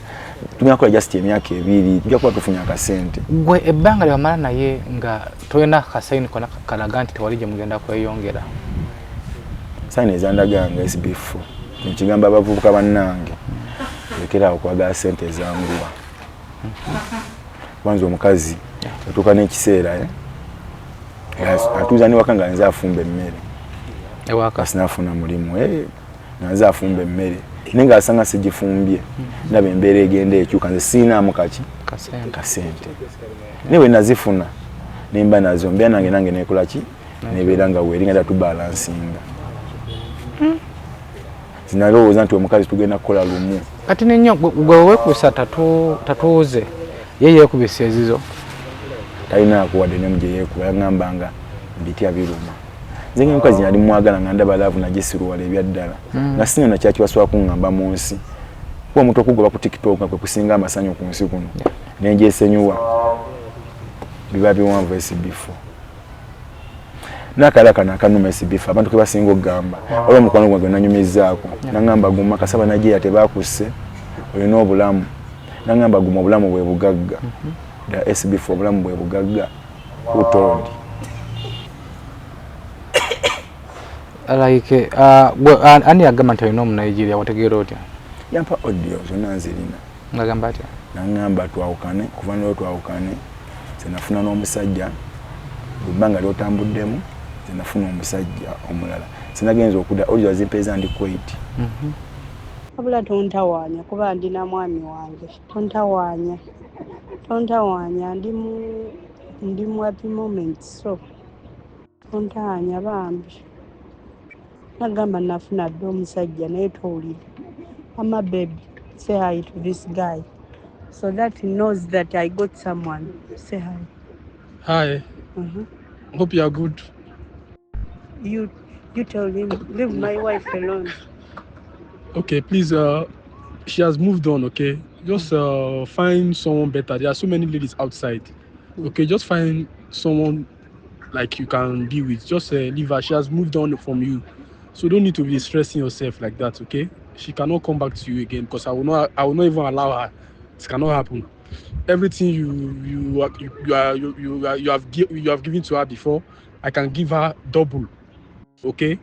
Speaker 2: tunyakola just emyaka 2 tujja kuba tufunya akasente
Speaker 5: gwe ebbanga lyamala naye nga toyina kasayini kona kalaga nti tewali gye mugenda kweyongera
Speaker 2: sayini ezandaganga SB4 nkigamba abavubuka bannange lekera okwagala sente ezanguwa kwanza omukazi atuuka n'ekiseera atuuza niwaka nga nze afumba emmere
Speaker 5: ewaka
Speaker 2: sinafuna mulimu nga nze afumba emmere naye nga asanga sigifumbye ndaba embeera egenda ekyuka nze siinaamu kasente naye bwe nazifuna nemba nazo mbeera nange nekola ki nebeera nga weeri nga tubalansinga sinalowooza nti omukazi tugenda kukola lumu
Speaker 5: kati nenyo gwe wekuusa tatuuze ye yeekubisa ezizo
Speaker 2: talina akuwadde nemu gye yeekuba yagambanga mbitya biruma nze ngaomukazi yali mwagala nga ndaba laavu nagisiruwala ebyaddala nga sina nakyakiwaswa kuŋŋamba mu nsi kuba omuntu okugoba ku TikTok nga kwe kusinga amasanyu ku nsi kuno nenjesenyuwa biba biwanvu SB4 nakala kana kanuma SB4 abantu ke basinga okugamba olwo omukwano gwange nanyumizaako nangamba guma kasaba nagiya tebakusse olina obulamu nangamba guma obulamu bwe bugagga da SB4 obulamu bwe bugagga utondi
Speaker 5: like ani yagamba nti olina omunigeria wategeera otya
Speaker 2: yampa audio zonna nzirina
Speaker 5: ngagamba atya
Speaker 2: nangamba twawukane kuva nolwo twawukane senafuna n'omusajja bwebbanga lyotambuddemu senafuna omusajja omulala sinagenza okudda audio zimpeeza ndi Kuwait
Speaker 1: wabula tontawaanya kuba ndina mwami wange. Tontawaanya ndi mu happy moment, so tontawaanya bambi. Nagamba nafuna dda omusajja naye towulira. Ama baby, say hi to this guy so that he knows that I got someone. Say hi.
Speaker 3: Hi. Hope you are good.
Speaker 1: You tell him, leave my wife alone.
Speaker 3: Okay, please, she has moved on, okay? Just find someone better. There are so many ladies outside. Okay, just find someone like you can be with. Just leave her. She has moved on from you. So don't need to be stressing yourself like that, okay? She cannot come back to you again because I will not even allow her. It cannot happen. Everything you have given to her before, I can give her double. Okay?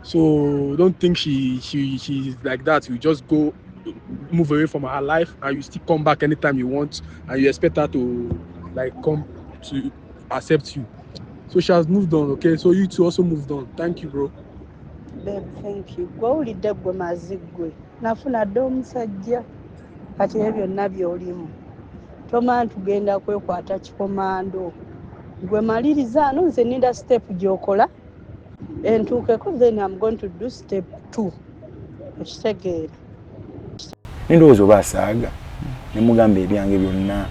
Speaker 3: So don't think she's like that. You just go move away from her life and you still come back anytime you want and you expect her to like come to accept you. So she has moved on, okay? So you two also moved on. Thank you, bro.
Speaker 1: Babe, thank you. Gwawulidde gwe mazigwe. Nafuna dda omusajja. Kati ebyo byonna by'olimu. Tomala tugenda kwekwata kikomando. Gwe maliriza ano nze nina step gy'okola. Entuukeko then I'm going to do step 2. Ekitegeera.
Speaker 2: Ndowooza oba asaaga. Ne mugamba ebyange byonna.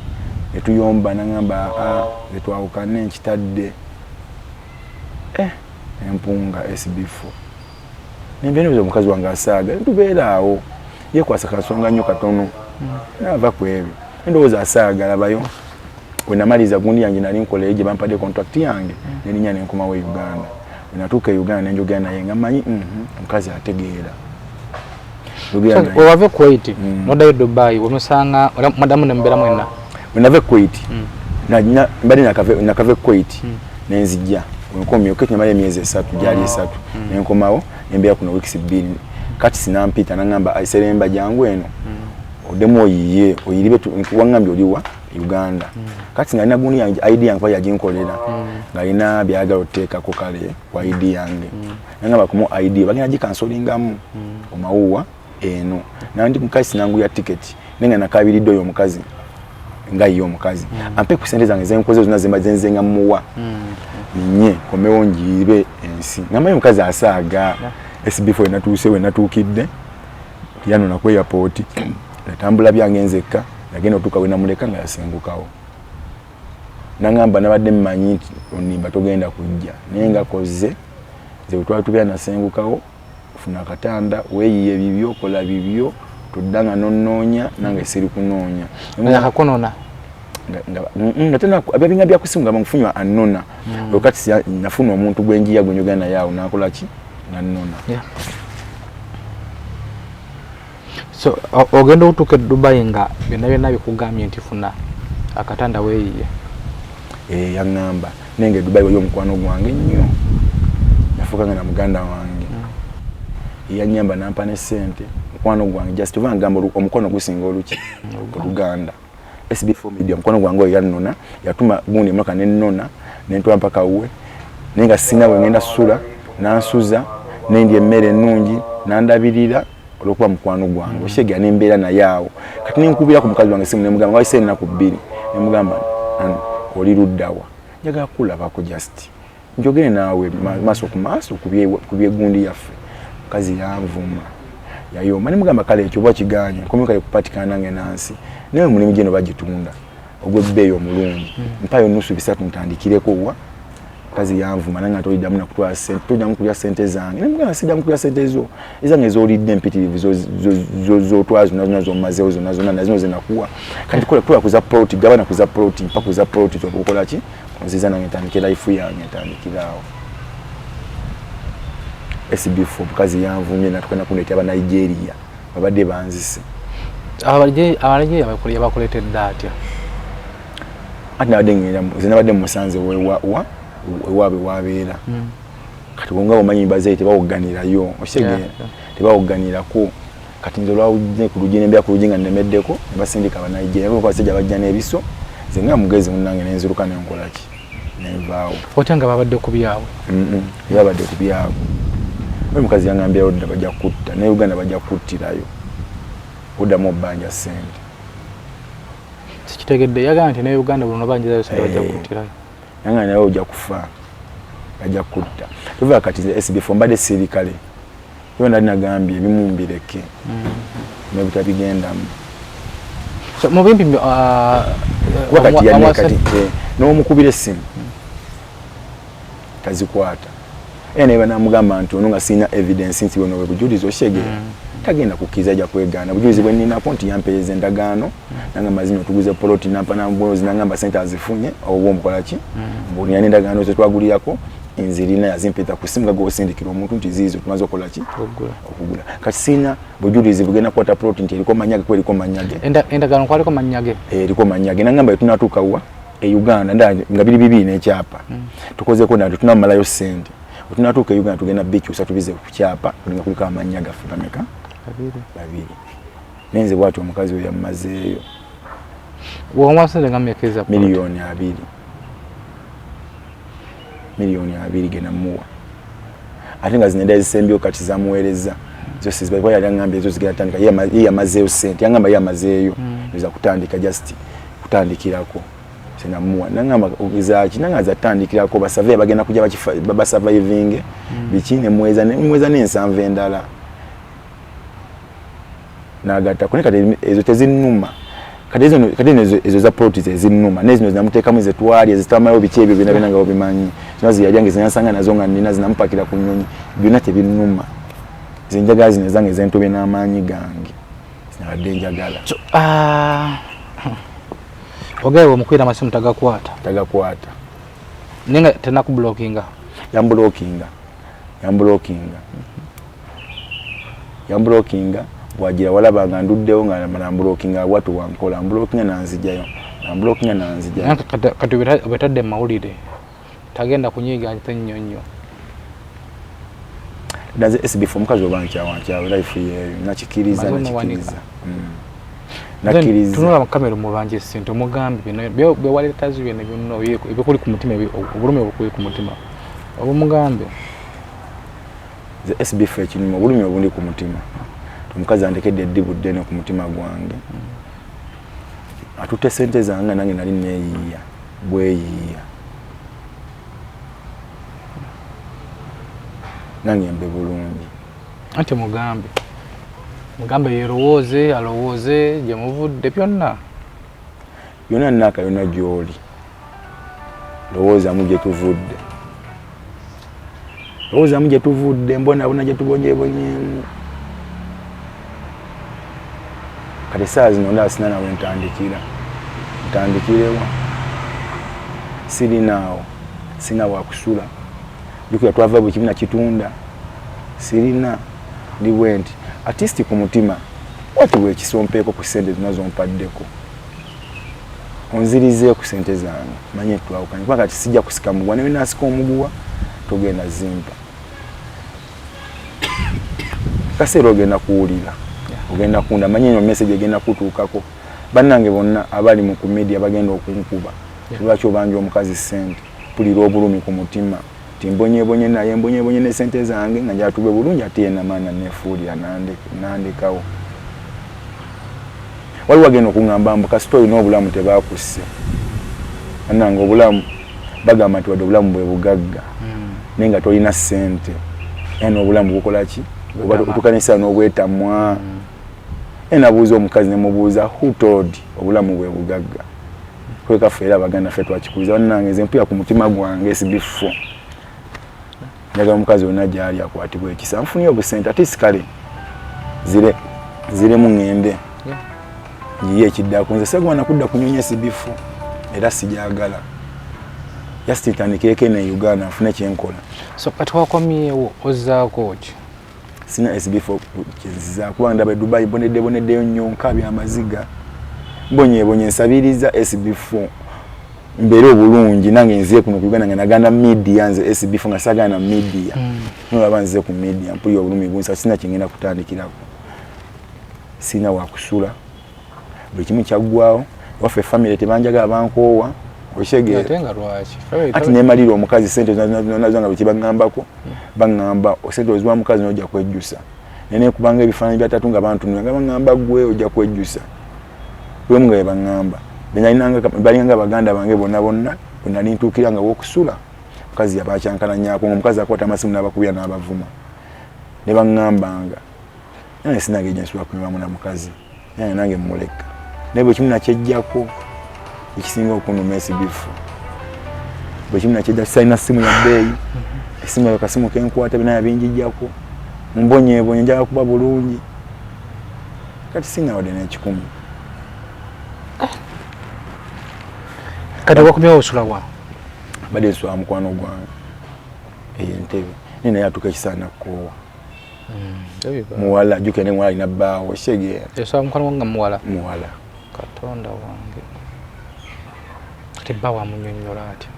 Speaker 2: Ne tuyomba n'angamba ne twawukana nkitadde. Empunga SB4. Ndowooza omukazi wange asaaga. Tubeera awo. Yeekwasa kasonga nnyo katono. Nava ku ebyo. Ndowooza asaaga labayo. Bwe namaliza gundi yange nali nkola gye bampadde contract yange. Ne ninnya ne nkomawo Uganda. Bwe natuuka Uganda ne njogera naye nga mmanyi omukazi ategeera.
Speaker 5: Wave Kuwait, nodayo Dubai, wamusanga madamu nembera mwena.
Speaker 2: Wenave Kuwait. Mbali nakave Kuwait. Nenzijja. Wenkomye okete nyamale emyezi 3 gyali 3. Nenkomawo nembera kuno weeks 2. Kati sinampita nangamba aiseremba jangu eno. Odemo yiye oyiribe wangambye oliwa Uganda. Kati ngalina gundi yange ID yange kwa yajinkolera. Ngalina byagala oteeka ko kale kwa ID yange. Nangamba kumo ID bagina gikansolingamu omawuwa eno. Nandi mukasi nangu ya ticket. Nenga nakabiriddo yo mukazi. Ngayo mukazi. Ampe kusente zange zenkoze zona zemba zenzenga muwa. Ninye komewo njibe ensi. Ngamaye mukazi asaaga. SB4 natuuse we natuukidde. Yano nakwe airport. Natambula byangenzeka. Nagenda otuka wena muleka nga yasengukawo. Nangamba nabadde mmanyi nti onimba togenda kujja. Nenga koze ze utwatubya nasengukawo. Funa katanda weyiye bibyo kola bibyo tudanga nonnoonya nange siri kunoonya.
Speaker 5: Nakakonona.
Speaker 2: Ngatena ababinga byakusimunga bamufunywa annona. Lokati nafuna omuntu gwenjiya gonyogana yawo nakola ki nannona.
Speaker 5: Yeah. So ogenda otuke Dubai nga byonna bikugamye nti funa akatanda weyiye.
Speaker 2: Yangamba nenge Dubai weyo mukwano gwange nnyo. Nafukanga na muganda wange. Yanyamba nampa ne sente mukwano gwange just vangamba omukono gusinga oluki Uganda. SB4 media mukwano gwange yannona yatuma gundi mwaka nennona nentwa mpaka uwe nenga sina we ngenda sula nansuza nendi emmere nnungi nandabirira olwokuba mukwano gwange oshega nembeera na yawo kati ninkubira ku mukazi wange simu nemugamba wayise nnaku 2 nemugamba oli luddawa njaga kulaba ko just njogere nawe maso ku maso kubye gundi yaffe kazi yanvuma yayoma nemugamba kale ekyo bwa kiganya komika kupatikana nange nansi nawe mulimu gino bagitunda ogwebbeeyo omulungi mpayo nusu 3 ntandikireko wa kazi yanvuma nanga toliddamu nakutwala sente toliddamu kulya sente zange nemugamba siddamu kulya sente zo ezange ezolidde empitirivu zotwazo nazo mazeo zona nazino zenakuwa kati kola kuza plot gabana kuza plot mpaka kuza plot tokola ki nziza nange ntandikira life yange ntandikirawo SB4 kazi yanvumye natukana kuneta aba Nigeria babadde banzise
Speaker 5: abalije abakuletedde atya
Speaker 2: ati nabadde zinabadde musanze wewabe wabeera kati wonga omanyi baze tebawuganirayo oshegera tebawuganirako kati nze lwawujje ku lujje nembya ku lujje nga nemeddeko nebasindika aba Nigeria kuko basajja bajja n'ebiso nze nga mugezi munnange nenziruka nenkolaki nenvaawo
Speaker 5: otanga babadde ku byabwe
Speaker 2: yabadde ku byabwe. Mukazi yangambye odda bajja kutta ne Uganda bajja kuttirayo oddamu obbanja ssente.
Speaker 5: Sikitegedde yagamba nti ne Uganda buno banjirayo ssente bajja kuttirayo.
Speaker 2: Yanga nawe ojja kufa. Ajja kutta. Tuva kati SB4 mbadde sirikale. Yo nali nagambye ebimu mbireke. Nebitabigendamu.
Speaker 5: So mubimpi
Speaker 2: wakati yani kati n'omukubira essimu tazikwata. Ene bana mugamba nti ono nga sina evidence nti ono bujulizi oshege tagenda kukiza ja kwegana bujulizi bwe nina ponti yampeleze ndagaano nanga mazino tuguze poloti nampa na mbozi nanga center azifunye obwo mukola ki mboni yani ndagaano zo twaguliyako inzirina yazimpeta kusimuga go sindikira omuntu nti zizo tumaze okola ki okugula kati sina bujulizi bugenda kwata poloti nti eriko manyage kweli ko manyage
Speaker 5: endagaano kwaliko manyage
Speaker 2: eriko manyage nangamba tunatuka wa Uganda nga bibiri n'ekyapa tukozeko nati tunamalayo sente tunatuka Uganda tugenda beach usatubize ku kyapa kulinga kulika amanya gafuta meka babiri nenze bwatu omukazi oyo yamazeeyo
Speaker 5: wamwasende ngamekeza
Speaker 2: milioni 2 gena muwa ate nga zinenda ezisembyo kati zamuweereza zose zibaye yali ngambye ezo zigenda tandika yamazeeyo sente yangamba yamazeeyo biza kutandika just kutandikirako senamuwa nangamba ogizaaki nangaza tandikirako basave bagenda kujja basurviving bikine mweza n'ensanvu endala nagata kunika ezo tezinuma kati ezo za proteins ezinuma nezino zinamuteekamu ze twali ezitamayo biki ebyo bina nga obimanyi zinazi yajange zinasanga nazo nga nina zinampakira ku nnyonyi byonna tebinuma zinjaga zine zange zentobe n'amaanyi gange zinabadde njagala
Speaker 5: ogewe mukwira amasimu tagakwata nenga tena ku blockinga
Speaker 2: yamblockinga wagira walaba nga nduddewo nga blockinga watu wankola blockinga nanzijayo
Speaker 5: kati betadde mawulire tagenda kunyiga nnyonnyo
Speaker 2: daze SB4 mukazi obankyawa life yeyo nakikiriza nakiriza
Speaker 5: tunula kamera mubanje sente omugambi bino bewaleta zibene bino ebikuli ku mutima obulume obukuli ku mutima omugambi
Speaker 2: ze SB4 kinimo obulume obundi ku mutima omukazi andekedde edibudde ne ku mutima gwange atute sente zange nange nali neeyiya bweyiya nange mbe bulungi
Speaker 5: ate mugambi yerowooze alowooze gye muvudde byonna
Speaker 2: naka yonna gy'oli lowoozamu gye tuvudde mbonabona gye tubonyeebonyeemu kati saa zino ndaba sina nawe ntandikirewa sirinaawo sina wakusula jukira twava bwe kimu nakitunda sirina ndi bwenti artisti ku mutima wati bwe kisompeeko ku sente zinazo mpaddeko onzirize ku sente zange manye twawukanye kuba kati sijja kusika muguwa ne nasika omuguwa togenda zimpa kaseera ogenda kuwulira ogenda kunda manye eno message egenda kutuukako bannange bonna abali mu kumedia bagenda okunkuba lwaki obanja omukazi sente pulira obulumi ku mutima timbonyebonye naye mbonyebonye ne sente zange nga njatube bulungi ate yena maana nefuulira nandikawo waliwo agenda okungamba mbu kasita olina obulamu tebakusse annanga obulamu bagamba nti wadde obulamu bwe bugagga naye nga tolina sente ena obulamu bukola ki otukanisa n'obwetamwa enabuuza omukazi nemubuuza who told obulamu bwe bugagga kwekaffe era abaganda ffe twakikuuza bannange nze mpulira ku mutima gwange SB4 njagala omukazi wonna gyali akwatibwa ekisa nfunye obusente ate sikale ziremu ŋŋende nyiye ekiddako nze segwana kudda kunyonya SB4 era sijagala yasitandikeeko ne Uganda nfune kyenkola
Speaker 5: so kati wakomyewo ozzaako ki
Speaker 2: sina SB4 kiziza kuba ndaba Dubai boneddeyo nnyo nkabi amaziga mbonyebonye nsabiriza SB4 mbere obulungi nange nziye kuno Uganda nga naganda media nze SB4 nga sagana media nolaba nzize ku media mpuli obulumi bunsa sina kingenda kutandikirako sina wakusula buli kimu kyaggwawo waffe family tebanjaga abankoowa oshegeera ati nemalira omukazi sente nazo nga bwe kibangambako bangamba osente oziwa mukazi n'ojja kwejjusa nene kubanga ebifaananyi byatatu nga bantu nga bangamba gwe ojja kwejjusa bwe nga bangamba balinganga baganda bange bonna nintuukira nga wokusula mukazi yabakyankalanyako ngaomukazi akwata amasimu n'abakubya n'abavuma ne baŋŋambanga nange sinagejja nsula kunywamu na mukazi nange muleka naye bwe kimu nakyejjako ekisinga okunuma esibifu bwe kimu nakyejja salina simu ya bbeeyi esimu yayo kasimu kenkwata binaya binjijjako mbonyeebonye njala kuba bulungi kati sinawadde n'ekikumi
Speaker 5: kati wakumyawo osula wa
Speaker 2: badde nsula mukwano gwange ey'Entebbe naye naye atuuka ekisaana kkoowa muwala jjukira ne muwala alina bbaawo Shege
Speaker 5: esula mukwano gwange muwala
Speaker 2: Katonda
Speaker 5: wange kati bbaawo amunnyonnyola atya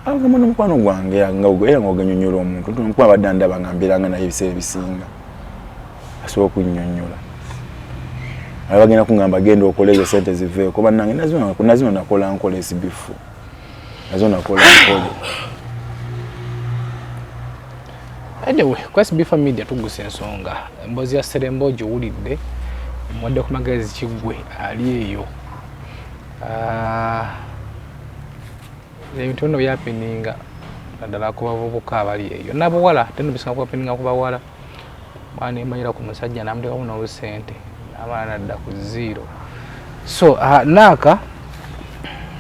Speaker 2: agamba n'omukwano gwange era ng'oganyonnyola omuntu ntunamukuba badde ndaba nga mbeeranga naye ebiseera ebisinga asobola okunnyonnyola aba bagenda kungamba genda okola ezo sente ziveeko kuba nange nazino nakola nkola esibifu nazo nakola nkole
Speaker 5: anyway kwa SBF Media tugusa ensonga emboozi ya Sseremba ogiwulidde mwadde ku magezi Kiggwe ali eyo ebintu bino byapeninga naddala ku bavubuka abali eyo n'abawala teno bisinga kubapeninga ku bawala mwana emayira ku musajja n'amuteekamu n'obusente n'amala nadda ku zero so naaka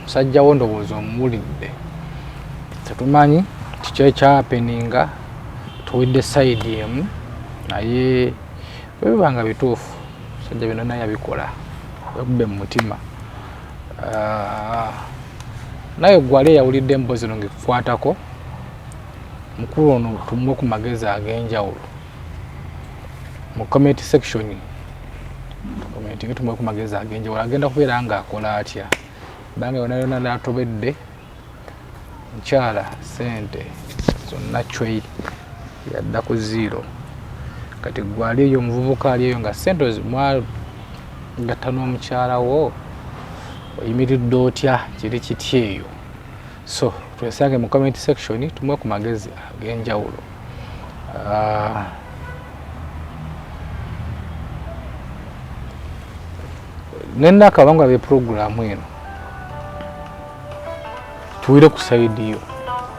Speaker 5: musajja wo ndowooza omuwulidde tetumanyi kiki ekyapeninga tuwidde side emu naye bwe bibanga bituufu musajja bino naye abikola wekube mu mutima naye gwali yawulidde emboozi zino ngekukwatako mukulu ono tumuwe ku magezi ag'enjawulo mu comment section tumuwe ku magezi ag'enjawulo agenda kubeera ng'akola atya banga yona natobedde nkyala sente zonna cwei yadda ku zero kati gwali eyo omuvubuka ali eyo nga sente gatta n'omukyala wo oyimiridde otya kiri kitya eyo so twesange mu comment section tumuwe ku magezi ag'enjawulo nenaka bangu abe programu eno tuwire ku side yo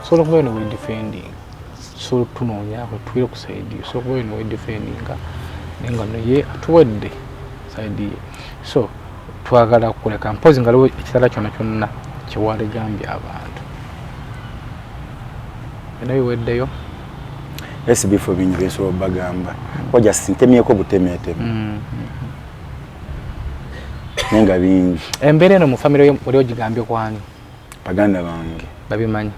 Speaker 5: so okuba eno we defending so tunoonya tuwire ku side yo so okuba eno we defending nenga noye atuwadde side ye so twagala kuleka mpozi ngaliwo ekitala kyonna kyonna kiwale gambye abantu enayo weddeyo
Speaker 2: SBF bingi byesobola bagamba koja sintemyeko butemeteme nenga bingi
Speaker 5: embeera eno mu famire oli ogigambye kwani
Speaker 2: baganda bange
Speaker 5: babimanyi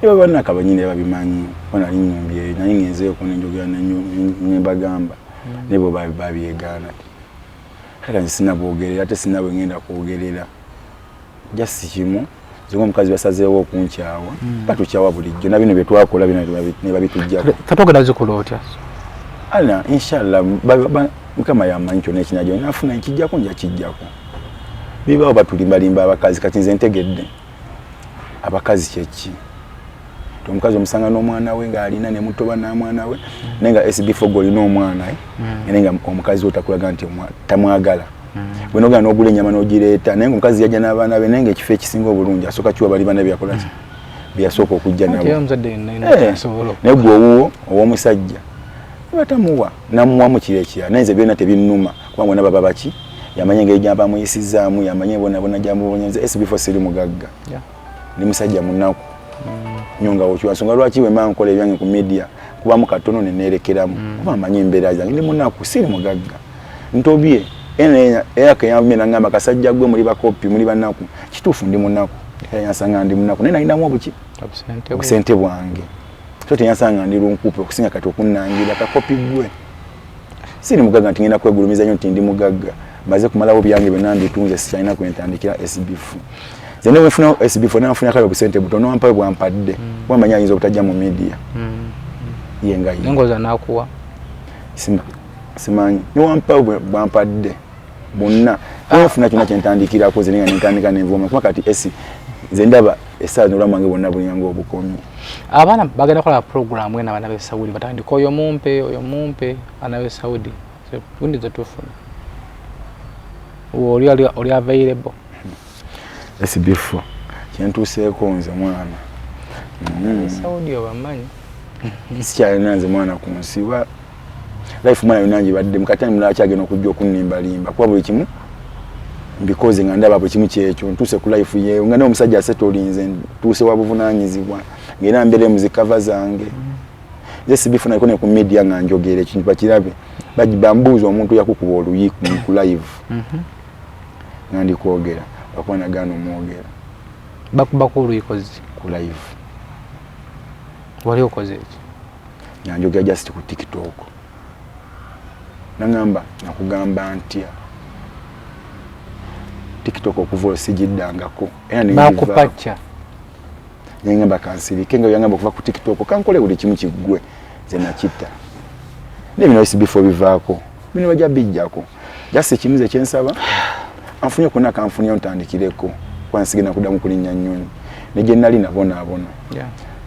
Speaker 2: eba bana kabanyine babimanyi bona linyombye naye ngenzeyo ko nenjogera ne bagamba nebo babyegana kaka sinabogerera ate sinawe ngenda kwogerera just kimu zongo mukazi basazeewo okunkyawa batukyawa bulijjo nabino betwakola bino ne babitujjako
Speaker 5: katogera zikola otya
Speaker 2: ala inshallah mukama yamanyi kyonna ekinajo nafuna ekijjako nja kijjako bibawo batulimbalimba abakazi kati nze ntegedde abakazi kyeki omukazi omusanga n'omwana we ng'alina ne mutoba n'amwana we nenga SBF golina omwana nenga omukazi otakulaga nti tamwagala bwe nogana n'ogula ennyama n'ogireeta naye omukazi yajja n'abaana be nenga ekifo ekisinga obulungi asooka kiwa bali bana byakola ki byasooka okujja nabo naye gwe owuwo ow'omusajja batamuwa namuwamu kiro ekirala naye nze byonna tebinnuma kuba bona baba baki yamanye engeri gy'abamuyisizaamu yamanye bonabona gyamubonyenze SBF siri mugagga ndi musajja munaku nyonga okiwa nsonga lwaki we mankola ebyange ku media kuba mu katono nenerekeramu kuba mmanyi embeera zange ndi munaku siri mugagga ntobye era keyamena ngamba kasajja gwe muli bakopi muli banaku kituufu ndi munaku yansanga ndi munaku naye nalinamu obuki obusente bwange so teyansanga ndi lunkupe okusinga kati okunnangira kakopi gwe siri mugagga nti ngenda kwegulumiza nnyo nti ndi mugagga maze kumalawo byange byonna mbitunze sikyalina kwentandikira SBF zene wefuna SBF nanfunya kale obusente butono wampawe bwampadde wamanya ayinza obutajja mu media yenga yi
Speaker 5: ngoza nakuwa
Speaker 2: simanyi ni wampawe bwampadde bonna wefuna kyonna kyentandikira ko zenga nentandika nevuma kuba kati nze ndaba essaawa n'olwamange bonna bulyanga obukomi.
Speaker 5: Abaana bagenda kukola program ena abaana b'e Saudi batandika oyo mumpe abaana b'e Saudi bundi ze tufuna oli available
Speaker 2: SB4 kyentuuseeko nze mwana
Speaker 5: Saudi obamanyi
Speaker 2: sikyalina nze mwana ku nsi life mwana yonna ngibadde mukatani mulala kyagenda okujja okunnimbalimba kuba buli kimu mbikoze nga ndaba buli kimu kyekyo ntuuse ku life ye nga n'omusajja asetolinze ntuuse wa buvunaanyizibwa ng'era mbeere mu zikava zange nze sibifuna iko ne ku media nga njogera ekintu bakirabe bambuuza omuntu yakukuba oluyi ku live nga ndi kwogera bakwanagana omwogera
Speaker 5: bakuba ku luyikozi
Speaker 2: ku live
Speaker 5: wali okoze eki
Speaker 2: nga njogera just ku TikTok nangamba nakugamba ntya TikTok okuva osigiddangako
Speaker 5: bakupacha
Speaker 2: ngamba kansirike nga yangamba okuva ku TikTok kankole buli kimu kiggwe nze nakitta nebino before bivaako bino bajja bijjako just ekimuze kyensaba anfunye konna kanfunye ntandikireko kwansigena kudamu kulinnya nnyonyi neje nali nabona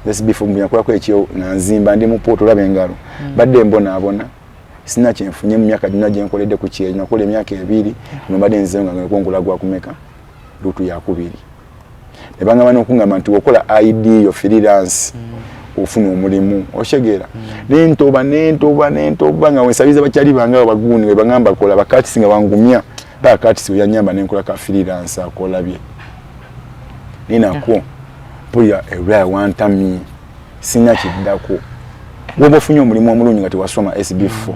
Speaker 2: this before mbuya kwako ekyo nanzimba ndi mu poto labe engalo badde mbona abona sina kyenfunye mu myaka gina gye nkoledde ku kye nakola emyaka 2 mbadde nzenga ngakongula gwa kumeka lutu ya kubiri nebanga bano kungamba nti okola ID yo freelance ofuna omulimu oshegera nentoba nga wensabiza bakyali banga baguni we bangamba kola bakati singa wangumya bakati si yanyamba nenkola ka freelance akola bye ninako puya ebya wantami sina kiddako wobo ofunye omulimu omulungi nga tewasoma SB4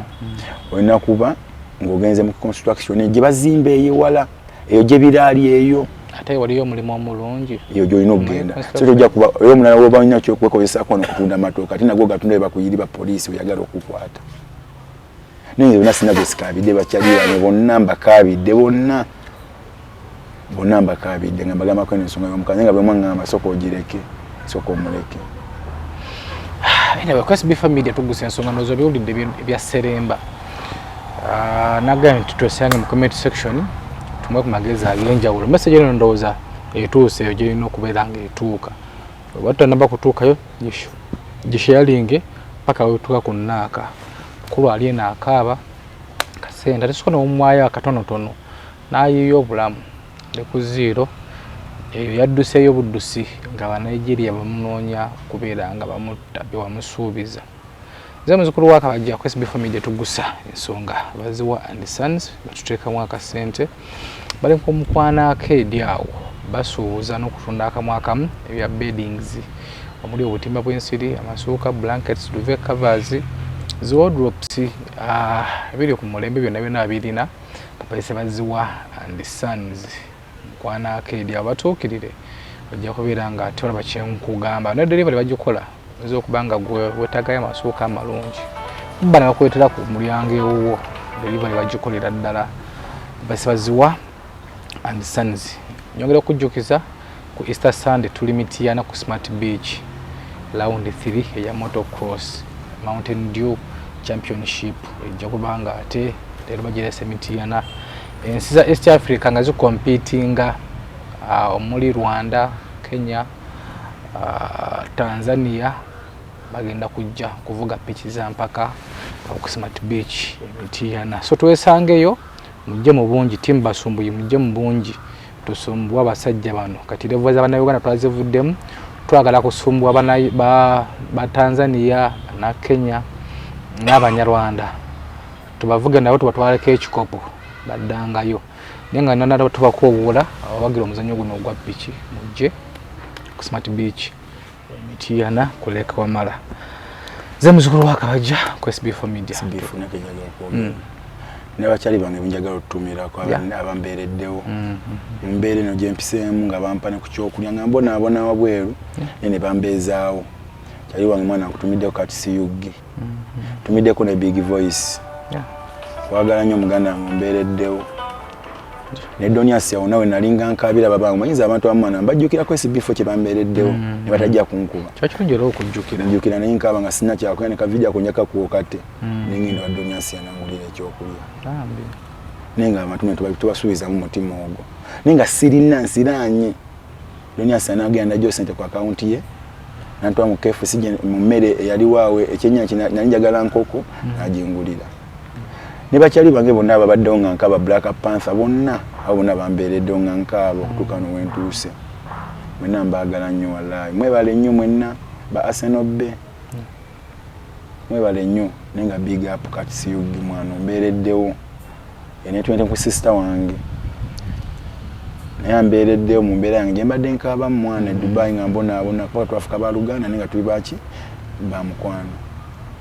Speaker 2: olina kuba ng'ogenze mu construction gye bazimba eyo wala eyo gye biraali eyo
Speaker 5: ate waliyo omulimu omulungi
Speaker 2: eyo gy'olina okugenda so tojja kuba oyo omulala woba olina kyokwekozesaako n'okutunda matooka ate nagwo gatunda bakuyiri ba poliisi oyagala okukwata naye bonna sina besikabidde bakyalirane bonna mbakabidde bonna mbakabidde nga mbagambako ensonga y'omukazi nga bwe mwaŋŋamba sooka ogireke sooka omuleke.
Speaker 5: Anyway, kwa SB4 Media tugusa ensonga nozo byolidde ebya Seremba. Nagambye nti twesange mu comment section tumwe ku magezi ag'enjawulo. Message eno ndowooza etuuse eyo gy'erina okubeera nga etuuka. Watu namba kutuukayo gisharinge paka wetuuka ku nnaaka. Mukulu ali eno akaaba kasente ate sikono omwayo akatonotono n'ayiyo obulamu ne ku zero eyo yadduseeyo buddusi nga Banigeria bamunoonya kubeera nga bamutta bewamusuubiza. Nze muzukulu wa Kabajja ku SB4 Media tugusa ensonga Baziwa and Sons batuteekamu akasente bali kumukwana akedi awo basuuza n'okutunda akamwakamu ebya beddings omuli obutimba bw'ensiri amasuuka blankets duvet covers zi wardrobes ebiri ku mulembe byonna birina bapaise Baziwa and Sons mukwana akedi abatuukirire bajja kubeera nga ate olaba kyenkugamba ne delivery bajjukola ozo kubanga gwe wetagayo amasuuka amalungi bana bakwetera ku mulyango ewuwo delivery bajjukolera ddala Baziwa and Sons. Nyongera okujjukiza ku Easter Sunday tuli Mityana ku Smart Beach round 3 eya motocross Mountain Dew Championship ejja kubanga ate leero bagirese Mityana ensi za East Africa nga zikompitinga omuli Rwanda, Kenya, Tanzania bagenda kujja kuvuga pitch za mpaka ku Smart Beach Mityana. So twesangeyo mujje mu bungi timu basumbuye mujje mu bungi tusumbwa abasajja bano kati levo za bana Uganda twazivuddemu twagala kusumbwa ba Tanzania na Kenya n'Abanyarwanda tubavuga nabo tubatwaleko ekikopo baddangayo nenga nana tubakowola abagira omuzanyo guno ogwa pitch mujje ku Smart Beach Mityana kuleka wamala. Ze muzukulu wa Kabajja ku SB4 Media
Speaker 2: SB4 nakijagala n'abakyali bange binjagala otutumirako abambeereddewo mbeere no gye mpiseemu nga bampa ne ku kyokulya nga mbona wabweru ne bambeezaawo kyali wange mwana nkutumiddeko kati siyuggi tumiddeko ne Big Voice wagala nnyo muganda wange mbeereddewo ne Donias yawo nawe nalinga nkabira babange mayinza abantu abamwana mbajjukirako SB4 kye bambeereddewo ne batajja kunkuba
Speaker 5: kyakirungi okujjukira
Speaker 2: njukira naye nkaba nga sina kyako ne kavidiyo akunyaka kuwokate nengenda wa Donias yanangulira ekyokulya nenga abantu tubasuubiza mu mutima ogwo nenga sirina nsiranye Donia sana agenda jo sente kwa account ye nantwa mu KFC mu mmere yali waawe ekyenya kinanjagala nkoko najingulira ne bakyali bange bonna babadde nga nkaba Black Panther bonna abona bambeeredde nga nkabo okutuuka no wentuuse mwenna mbaagala nnyo wallahi mwebale nnyo mwenna ba Arsenal B mwebale nnyo nenga big up kati siyugi mwana mbeereddewo ene twende ku sister wange naye mbeereddewo mu mbeera yange gye mbadde nkaba mwana Dubai nga mbona kwa twafuka ba Luganda nenga tuli baki ba mukwano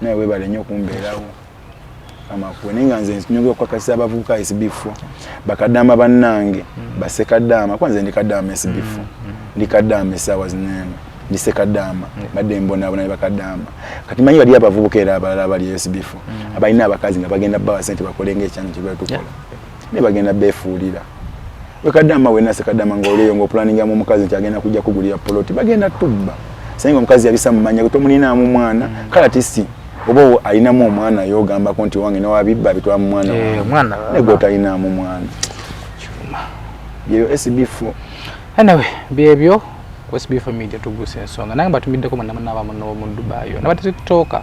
Speaker 2: naye webale nnyo kumbeerawo kama kuwenenga nze nyonge kwa kasi abavuka SB4 bakadama bannange basekadama kwanza ndikadama SB4 ndikadama sawa zinene ndisekadama badde mbona abona bakadama kati manyi bali abavubuka era abalala bali SB4 abalina abakazi nga bagenda bawa sente bakolenge ekyange kibwe tukola ne bagenda befuulira wekadama wena sekadama ngoleyo ngo planninga mu mukazi kyagenda kujja kugulira plot bagenda tubba sayinga omukazi yabisa mumanya kutomulina mu mwana kala tisi obo alinamu omwana yogamba konti wange nawabibba bitwa mu mwana
Speaker 5: mwana
Speaker 2: nego talina mu mwana chuma yeyo SB4
Speaker 5: anyway byebyo SB4 media tuguse ensonga nange batumidde ko manama n'abamu mu Dubai yo nabati TikToker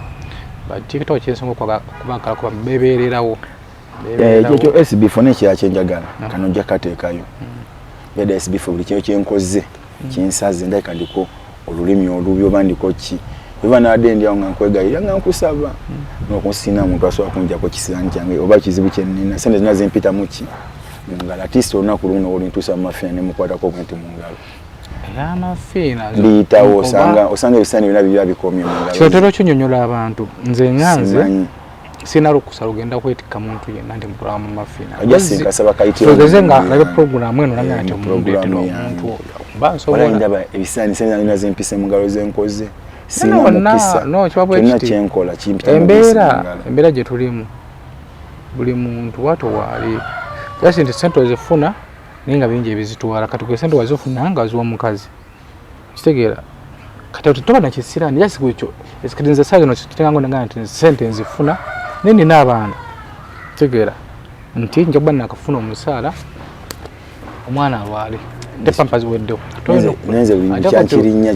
Speaker 5: ba TikTok kyensonga kubakala kuba bebererawo
Speaker 2: ekyo SB4 ne kyachenjagala kano nja kateekayo yada SB4 buli kyo kyenkoze kinsaze ndaka ndiko olulimi olubyo bandiko ki Iba na adendi ya nkwegayira nga nkusaba nokusina muntu asobola kunjako kisirani kyange oba kizibu kyenina sente zinazimpita muki ngala tisto olunaku luno olintuusa mu mafina ne mukwata ko bwenti mu ngalo
Speaker 5: amafina
Speaker 2: liyitawo osanga ebisani byonna biba bikomye mu ngalo
Speaker 5: kyotero kinyonyola abantu nze nganze sina lukusa lugenda kwetika muntu yenna ndi mukula mu mafina
Speaker 2: ajasikasaba kaiti
Speaker 5: ozenga live program eno nanga ati omuntu omuntu
Speaker 2: bansobola ndaba ebisani sente zinazimpise mu ngalo zenkoze singa mukisa
Speaker 5: no chibabwe
Speaker 2: kiti kyenkola kimpita
Speaker 5: embera gye tulimu buli muntu wato wali yasi ndi sente zifuna ninga bingi ebizitwala kati kwe sente wazofuna nga azuwa mukazi kitegeera kati otutoba na kisirani yasi kwecho esikidinza saga no kitenga ngo nanga nti sente nzifuna nini n'abaana kitegeera nti njoba nakafuna omusala omwana wali de pampazi weddo
Speaker 2: nenze bichankirinya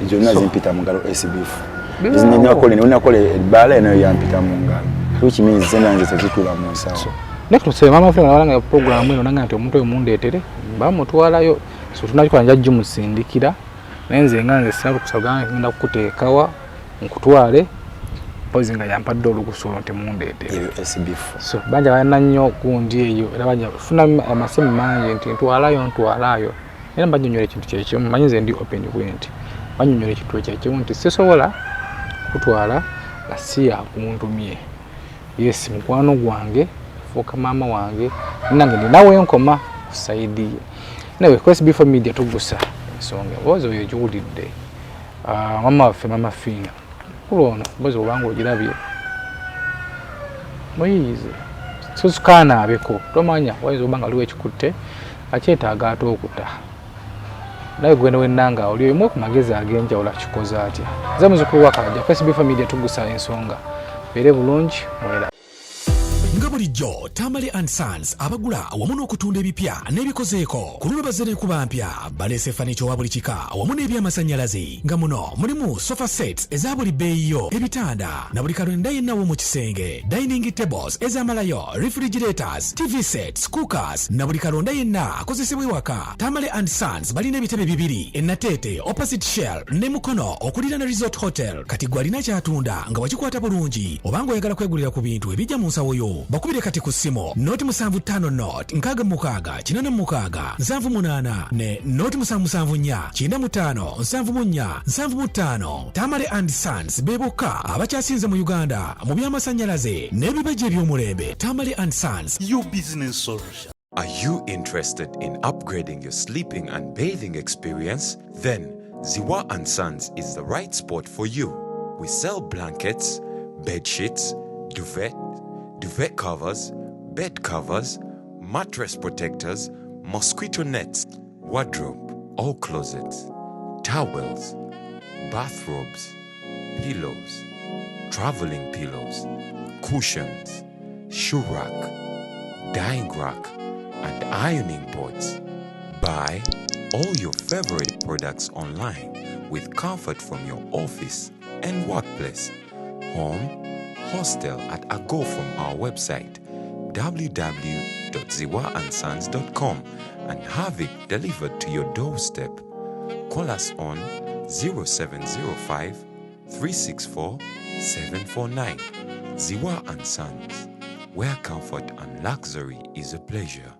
Speaker 2: jonna zimpita mu ngalo SB4 izinenya kole ne unakole bala eno yampita mu ngalo which means zenanze tezitula mu nsawo
Speaker 5: next se mama fulani walanga program eno nanga nti omuntu omundeetere bamutwalayo so tunakikola njajju musindikira nenze nganze salu kusaganga ngenda kukuteekawa nkutwale pozi nga yampadde olukusono temundeetere
Speaker 2: SB4
Speaker 5: so banja bana nnyo kundi eyo era banja funa amasemi mangi nti ntwalayo era banyonyole ekintu kyekimu manyize ndi open kwenti banyonyole ekintu kyekimu nti sisobola kutwala basiya ku muntu mie yes mukwano gwange fuka mama wange nange ndi nawe enkoma kusaidi nawe kwa SB4 media tugusa ensonga bozo yo julidde mama fina kulono bozo wangu ogirabye moyize susukana abeko tomanya waizo obanga liwe ekikutte akyetaaga ate okuta naye gwenda wennanga oli omwe ku magezi agenjawulo akikoza atya nze muzukulu wa Kalajja SB4 media tugusa ensonga beere bulungi mwera
Speaker 4: nga bulijjo Tamale and Sons abagula wamu n'okutunda ebipya n'ebikozeeko ku luno bazze n'enkuba mpya baleese fanicho wa buli kika wamu n'ebyamasannyalaze nga muno mulimu sofa sets eza buli bbeeyiyo ebitanda na buli kalonda yenna w'omu kisenge dining tables ez'amalayo refrigerators TV sets cookers na buli kalonda yenna akozesebwa ewaka Tamale and Sons balina ebitebe bibiri ennateete opposite Shell ne Mukono okulira na Resort Hotel kati gwalina kyatunda nga wakikwata bulungi obanga oyagala kwegulira ku bintu ebijja mu nsawo yo bakubire kati ku ssimu noti 75 not nkaga mukaga kinana mukaga 78 ne noti 774 95 74 75 Tamale and Sons beboka abakyasinze mu Uganda mu byamasannyalaze n'ebibaje eby'omulembe Tamale and Sons
Speaker 8: your business solution.
Speaker 6: Are you interested in upgrading your sleeping and bathing experience? Then Ziwa and Sons is the right spot for you. We sell blankets, bed sheets, duvet covers, bed covers, mattress protectors, mosquito nets, wardrobe or closets, towels, bathrobes, pillows, traveling pillows, cushions, shoe rack, dyeing rack, and ironing boards. Buy, all your favorite products online with comfort from your office and workplace, home, hostel at a go from our website www.ziwaansons.com and have it delivered to your doorstep. Call us on 0705 364 749. Ziwa and Sons, where comfort and luxury is a pleasure.